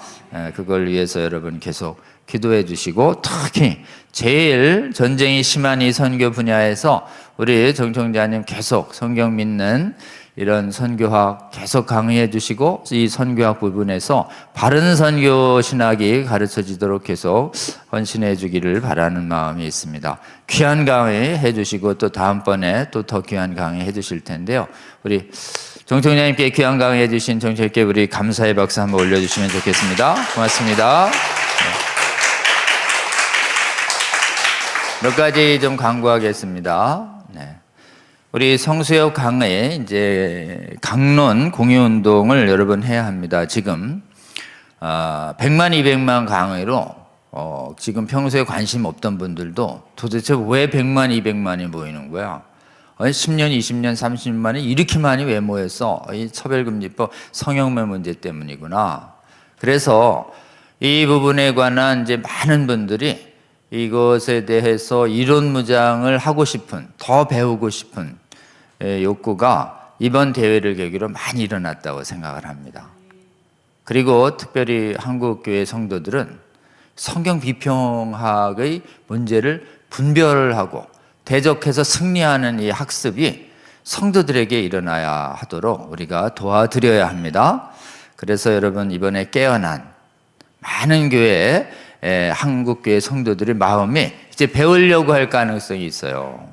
그걸 위해서 여러분 계속 기도해 주시고, 특히 제일 전쟁이 심한 이 선교 분야에서 우리 정 총장님 계속 성경 믿는 이런 선교학 계속 강의해 주시고, 이 선교학 부분에서 바른 선교 신학이 가르쳐지도록 계속 헌신해 주기를 바라는 마음이 있습니다. 귀한 강의 해 주시고 또 다음번에 또 더 귀한 강의 해 주실 텐데요. 우리 정 총장님께 귀한 강의 해 주신 정철께 우리 감사의 박수 한번 올려주시면 좋겠습니다. 고맙습니다. 몇 가지 좀 광고하겠습니다. 네. 우리 성수역 강에 이제 강론 공유 운동을 여러 번 해야 합니다. 지금 100만 200만 강의로 지금 평소에 관심 없던 분들도 도대체 왜 100만 200만이 모이는 거야? 10년 20년 30년만에 이렇게 많이 왜 모였어? 이 차별금지법 성형매 문제 때문이구나. 그래서 이 부분에 관한 이제 많은 분들이 이것에 대해서 이론 무장을 하고 싶은, 더 배우고 싶은 욕구가 이번 대회를 계기로 많이 일어났다고 생각을 합니다. 그리고 특별히 한국교회 성도들은 성경 비평학의 문제를 분별하고 대적해서 승리하는 이 학습이 성도들에게 일어나야 하도록 우리가 도와드려야 합니다. 그래서 여러분 이번에 깨어난 많은 교회, 한국교회 성도들의 마음이 이제 배우려고 할 가능성이 있어요.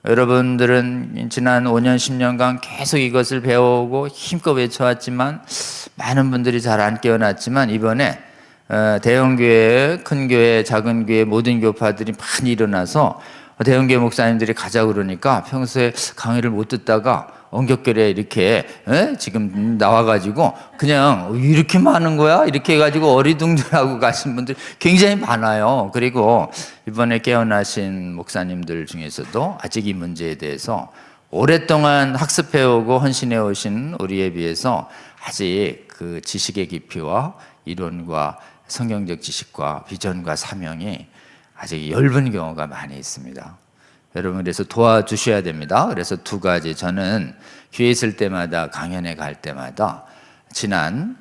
여러분들은 지난 5년, 10년간 계속 이것을 배우고 힘껏 외쳐왔지만 많은 분들이 잘 안 깨어났지만, 이번에 대형교회, 큰 교회, 작은 교회 모든 교파들이 많이 일어나서 대형교회 목사님들이 가자 그러니까 평소에 강의를 못 듣다가 언격결에 이렇게 지금 나와가지고 그냥 이렇게 많은 거야? 이렇게 해가지고 어리둥절하고 가신 분들 굉장히 많아요. 그리고 이번에 깨어나신 목사님들 중에서도 아직 이 문제에 대해서 오랫동안 학습해오고 헌신해오신 우리에 비해서 아직 그 지식의 깊이와 이론과 성경적 지식과 비전과 사명이 아직 엷은 경우가 많이 있습니다. 여러분 그래서 도와주셔야 됩니다. 그래서 두 가지, 저는 기회 있을 때마다 강연에 갈 때마다 지난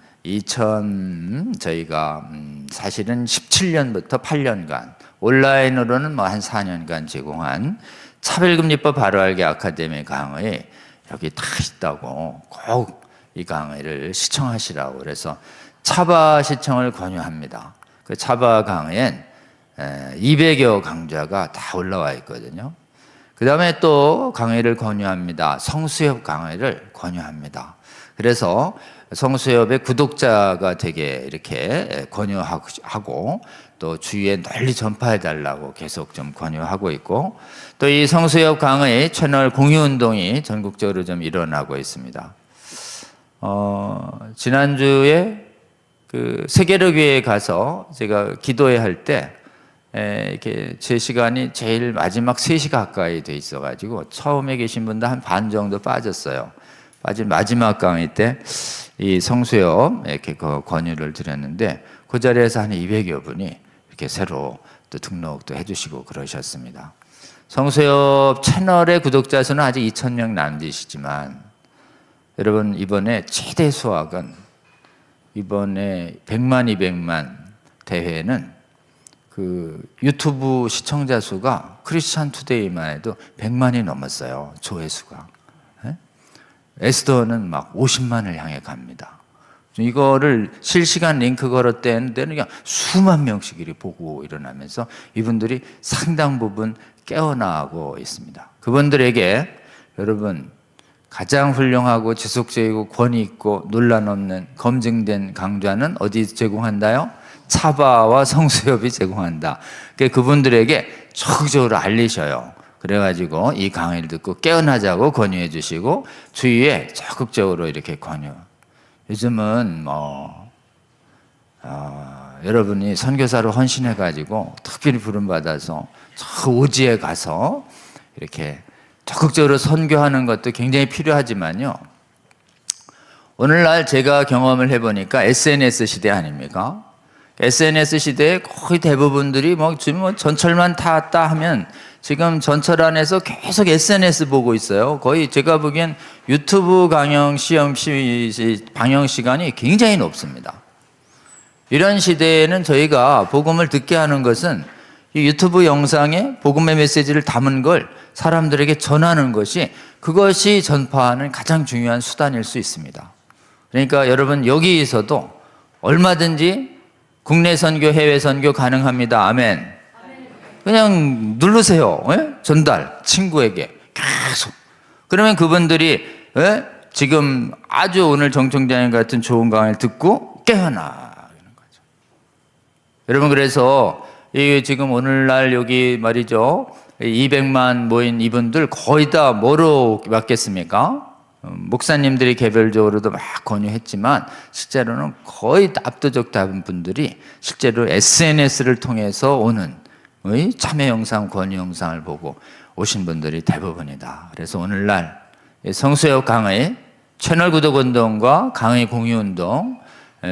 저희가 사실은 17년부터 8년간 온라인으로는 뭐 한 4년간 제공한 차별금리법 바로알기 아카데미 강의 여기 다 있다고 꼭 이 강의를 시청하시라고 그래서 차바 시청을 권유합니다. 그 차바 강의엔 200여 강좌가 다 올라와 있거든요. 그 다음에 또 강의를 권유합니다. 성수협 강의를 권유합니다. 그래서 성수협의 구독자가 되게 이렇게 권유하고 또 주위에 널리 전파해달라고 계속 좀 권유하고 있고 또 이 성수협 강의 채널 공유운동이 전국적으로 좀 일어나고 있습니다. 지난주에 그 세계력교회에 가서 제가 기도회 할 때 이렇게 제 시간이 제일 마지막 3시 가까이 돼 있어가지고 처음에 계신 분들 한 반 정도 빠졌어요. 빠진 마지막 강의 때 이 성수협 이렇게 그 권유를 드렸는데 그 자리에서 한 200여 분이 이렇게 새로 또 등록도 해주시고 그러셨습니다. 성수협 채널의 구독자 수는 아직 2,000명 남짓이지만 여러분 이번에 최대 수확은 이번에 100만, 200만 대회는 그 유튜브 시청자 수가 크리스찬 투데이만 해도 100만이 넘었어요. 조회수가. 에스더는 막 50만을 향해 갑니다. 이거를 실시간 링크 걸었대는 데는 그냥 수만 명씩 이렇게 보고 일어나면서 이분들이 상당 부분 깨어나고 있습니다. 그분들에게 여러분 가장 훌륭하고 지속적이고 권위 있고 논란 없는 검증된 강좌는 어디 제공한다요? 차바와 성수협이 제공한다. 그분들에게 적극적으로 알리셔요. 그래가지고 이 강의를 듣고 깨어나자고 권유해 주시고 주위에 적극적으로 이렇게 권유. 요즘은 여러분이 선교사로 헌신해가지고 특별히 부름받아서 저 오지에 가서 이렇게 적극적으로 선교하는 것도 굉장히 필요하지만요. 오늘날 제가 경험을 해보니까 SNS 시대 아닙니까? SNS 시대에 거의 대부분들이 지금 전철만 탔다 하면 지금 전철 안에서 계속 SNS 보고 있어요. 거의 제가 보기엔 유튜브 방영 시간이 굉장히 높습니다. 이런 시대에는 저희가 복음을 듣게 하는 것은 이 유튜브 영상에 복음의 메시지를 담은 걸 사람들에게 전하는 것이 그것이 전파하는 가장 중요한 수단일 수 있습니다. 그러니까 여러분 여기에서도 얼마든지 국내 선교, 해외 선교 가능합니다. 아멘. 그냥 누르세요. 전달, 친구에게 계속. 그러면 그분들이 지금 아주 오늘 정청장님 같은 좋은 강의를 듣고 깨어나는 거죠. 여러분 그래서 지금 오늘날 여기 말이죠. 200만 모인 이분들 거의 다 뭐로 맡겠습니까? 목사님들이 개별적으로도 막 권유했지만 실제로는 거의 압도적 다른 분들이 실제로 SNS를 통해서 오는 참여 영상, 권유 영상을 보고 오신 분들이 대부분이다. 그래서 오늘날 성수협 강의 채널 구독 운동과 강의 공유 운동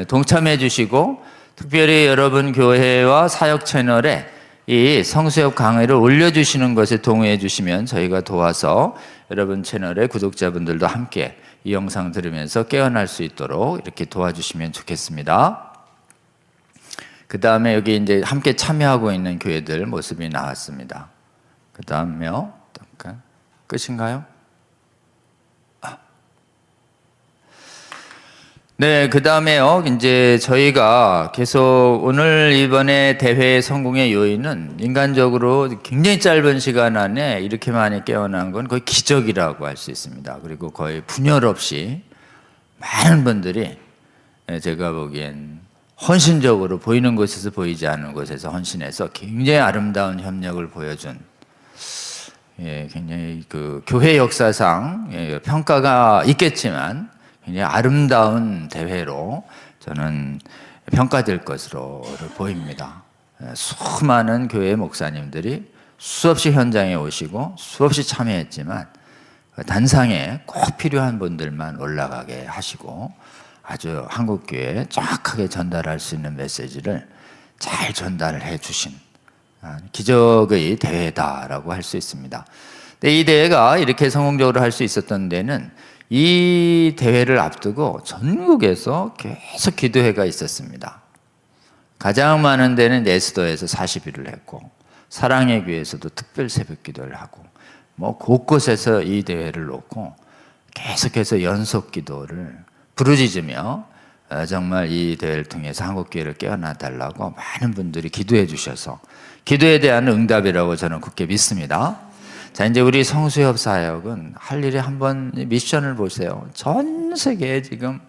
동참해 주시고 특별히 여러분 교회와 사역 채널에 이 성수협 강의를 올려주시는 것에 동의해 주시면 저희가 도와서 여러분 채널의 구독자분들도 함께 이 영상 들으면서 깨어날 수 있도록 이렇게 도와주시면 좋겠습니다. 그 다음에 여기 이제 함께 참여하고 있는 교회들 모습이 나왔습니다. 그 다음에요. 잠깐 끝인가요? 네, 그 다음에요. 이제 저희가 계속 오늘 이번에 대회 성공의 요인은 인간적으로 굉장히 짧은 시간 안에 이렇게 많이 깨어난 건 거의 기적이라고 할 수 있습니다. 그리고 거의 분열 없이 많은 분들이 제가 보기엔 헌신적으로 보이는 곳에서 보이지 않는 곳에서 헌신해서 굉장히 아름다운 협력을 보여준 굉장히 그 교회 역사상 평가가 있겠지만 굉장히 아름다운 대회로 저는 평가될 것으로 보입니다. 수많은 교회 목사님들이 수없이 현장에 오시고 수없이 참여했지만 단상에 꼭 필요한 분들만 올라가게 하시고 아주 한국교회에 정확하게 전달할 수 있는 메시지를 잘 전달해 주신 기적의 대회다라고 할 수 있습니다. 근데 이 대회가 이렇게 성공적으로 할 수 있었던 데는 이 대회를 앞두고 전국에서 계속 기도회가 있었습니다. 가장 많은 데는 에스더에서 40일을 했고, 사랑의 교회에서도 특별 새벽 기도를 하고, 뭐 곳곳에서 이 대회를 놓고 계속해서 연속 기도를 부르짖으며 정말 이 대회를 통해서 한국교회를 깨어나 달라고 많은 분들이 기도해 주셔서 기도에 대한 응답이라고 저는 굳게 믿습니다. 자, 이제 우리 성수협 사역은 할 일에 한번 미션을 보세요. 전 세계에 지금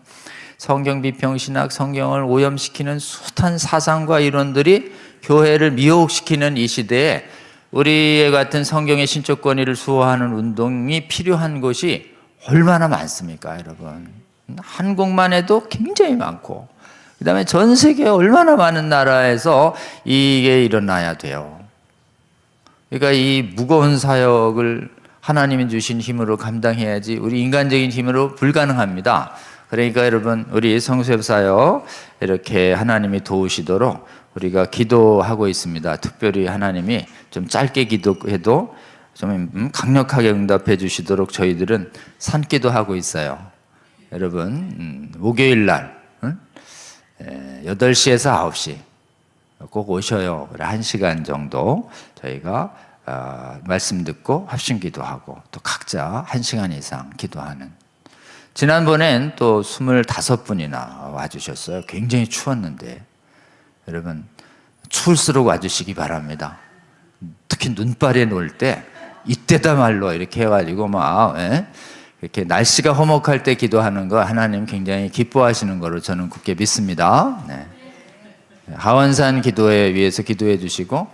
성경 비평신학, 성경을 오염시키는 숱한 사상과 이론들이 교회를 미혹시키는 이 시대에 우리의 같은 성경의 신적 권위를 수호하는 운동이 필요한 곳이 얼마나 많습니까, 여러분? 한국만 해도 굉장히 많고, 그 다음에 전 세계 얼마나 많은 나라에서 이게 일어나야 돼요. 그러니까 이 무거운 사역을 하나님이 주신 힘으로 감당해야지 우리 인간적인 힘으로 불가능합니다. 그러니까 여러분, 우리 성수협 사역 이렇게 하나님이 도우시도록 우리가 기도하고 있습니다. 특별히 하나님이 좀 짧게 기도해도 좀 강력하게 응답해 주시도록 저희들은 산기도 하고 있어요. 여러분, 목요일 날 8시에서 9시 꼭 오셔요. 1시간 정도 저희가 말씀 듣고 합심 기도하고 또 각자 1시간 이상 기도하는. 지난번엔 또 25분이나 와주셨어요. 굉장히 추웠는데 여러분, 추울수록 와주시기 바랍니다. 특히 눈발에 놓을 때 이때다 말로 이렇게 해가지고 막 이렇게 날씨가 화목할 때 기도하는 거 하나님 굉장히 기뻐하시는 거로 저는 굳게 믿습니다. 네. 하원산 기도회 위해서 기도해 주시고,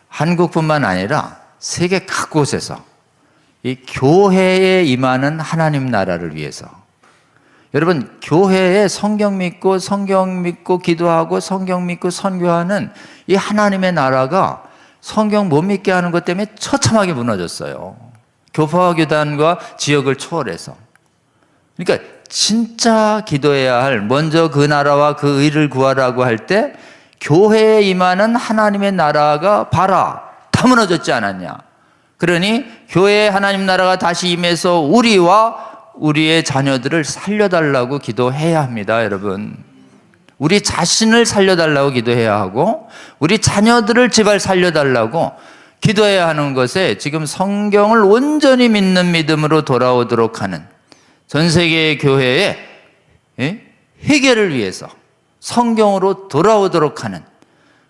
한국뿐만 아니라 세계 각곳에서 이 교회에 임하는 하나님 나라를 위해서, 여러분, 교회에 성경 믿고 기도하고 성경 믿고 선교하는 이 하나님의 나라가 성경 못 믿게 하는 것 때문에 처참하게 무너졌어요. 교파와 교단과 지역을 초월해서. 그러니까 진짜 기도해야 할, 먼저 그 나라와 그 의를 구하라고 할 때 교회에 임하는 하나님의 나라가 봐라, 다 무너졌지 않았냐. 그러니 교회에 하나님 나라가 다시 임해서 우리와 우리의 자녀들을 살려달라고 기도해야 합니다, 여러분. 우리 자신을 살려달라고 기도해야 하고, 우리 자녀들을 제발 살려달라고 기도해야 하는 것에 지금 성경을 온전히 믿는 믿음으로 돌아오도록 하는 전 세계의 교회의 회개를 위해서 성경으로 돌아오도록 하는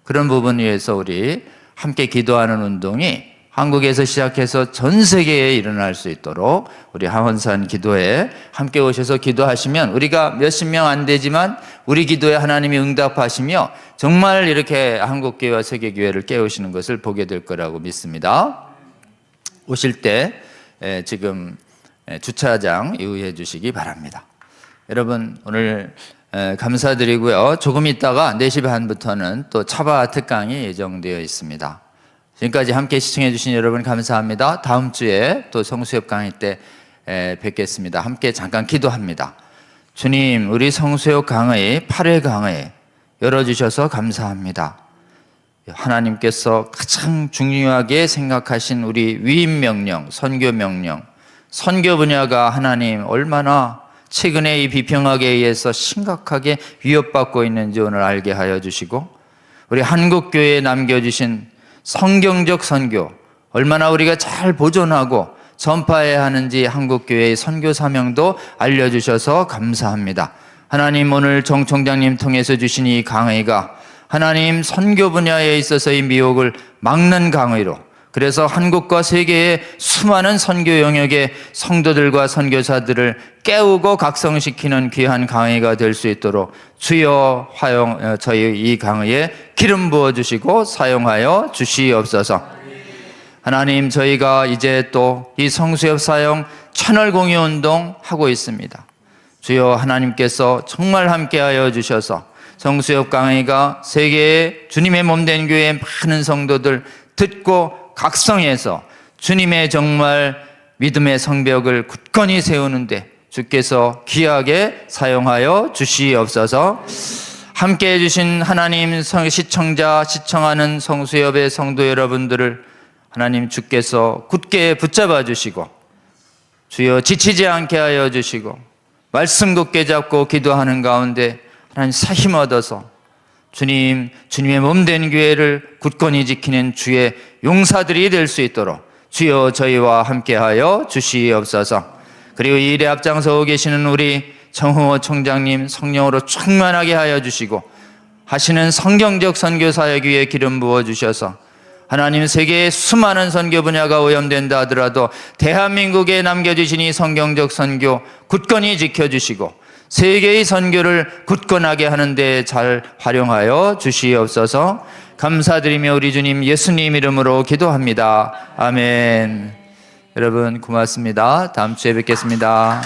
그런 부분 위해서 우리 함께 기도하는 운동이 한국에서 시작해서 전 세계에 일어날 수 있도록 우리 하원산 기도에 함께 오셔서 기도하시면, 우리가 몇십 명 안 되지만 우리 기도에 하나님이 응답하시며 정말 이렇게 한국교회와 세계교회를 깨우시는 것을 보게 될 거라고 믿습니다. 오실 때 지금 주차장 이용해 주시기 바랍니다. 여러분, 오늘 감사드리고요. 조금 있다가 4시 반부터는 또 차바 특강이 예정되어 있습니다. 지금까지 함께 시청해 주신 여러분 감사합니다. 다음 주에 또 성수협 강의 때 뵙겠습니다. 함께 잠깐 기도합니다. 주님, 우리 성수협 강의 8회 강의 열어주셔서 감사합니다. 하나님께서 가장 중요하게 생각하신 우리 위임 명령, 선교 명령, 선교 분야가 하나님 얼마나 최근에 이 비평학에 의해서 심각하게 위협받고 있는지 오늘 알게 하여 주시고, 우리 한국교회에 남겨주신 성경적 선교, 얼마나 우리가 잘 보존하고 전파해야 하는지 한국교회의 선교 사명도 알려주셔서 감사합니다. 하나님, 오늘 정 총장님 통해서 주신 이 강의가 하나님 선교 분야에 있어서의 미혹을 막는 강의로, 그래서 한국과 세계의 수많은 선교 영역의 성도들과 선교사들을 깨우고 각성시키는 귀한 강의가 될 수 있도록 주여 저희 이 강의에 기름 부어주시고 사용하여 주시옵소서. 하나님, 저희가 이제 또 이 성수협 사역 채널 공유 운동 하고 있습니다. 주여 하나님께서 정말 함께하여 주셔서 성수협 강의가 세계의 주님의 몸된 교회의 많은 성도들 듣고 각성해서 주님의 정말 믿음의 성벽을 굳건히 세우는데 주께서 귀하게 사용하여 주시옵소서. 함께해 주신 하나님 시청자, 시청하는 성수협의 성도 여러분들을 하나님 주께서 굳게 붙잡아 주시고 주여 지치지 않게 하여 주시고 말씀 굳게 잡고 기도하는 가운데 하나님 힘 얻어서 주님의 몸된 교회를 굳건히 지키는 주의 용사들이 될 수 있도록 주여 저희와 함께하여 주시옵소서. 그리고 이 일에 앞장서고 계시는 우리 정호 총장님 성령으로 충만하게 하여 주시고 하시는 성경적 선교 사역 위에 기름 부어 주셔서 하나님 세계의 수많은 선교 분야가 오염된다 하더라도 대한민국에 남겨주신 이 성경적 선교 굳건히 지켜주시고 세계의 선교를 굳건하게 하는 데 잘 활용하여 주시옵소서. 감사드리며 우리 주님 예수님 이름으로 기도합니다. 아멘. 여러분 고맙습니다. 다음 주에 뵙겠습니다.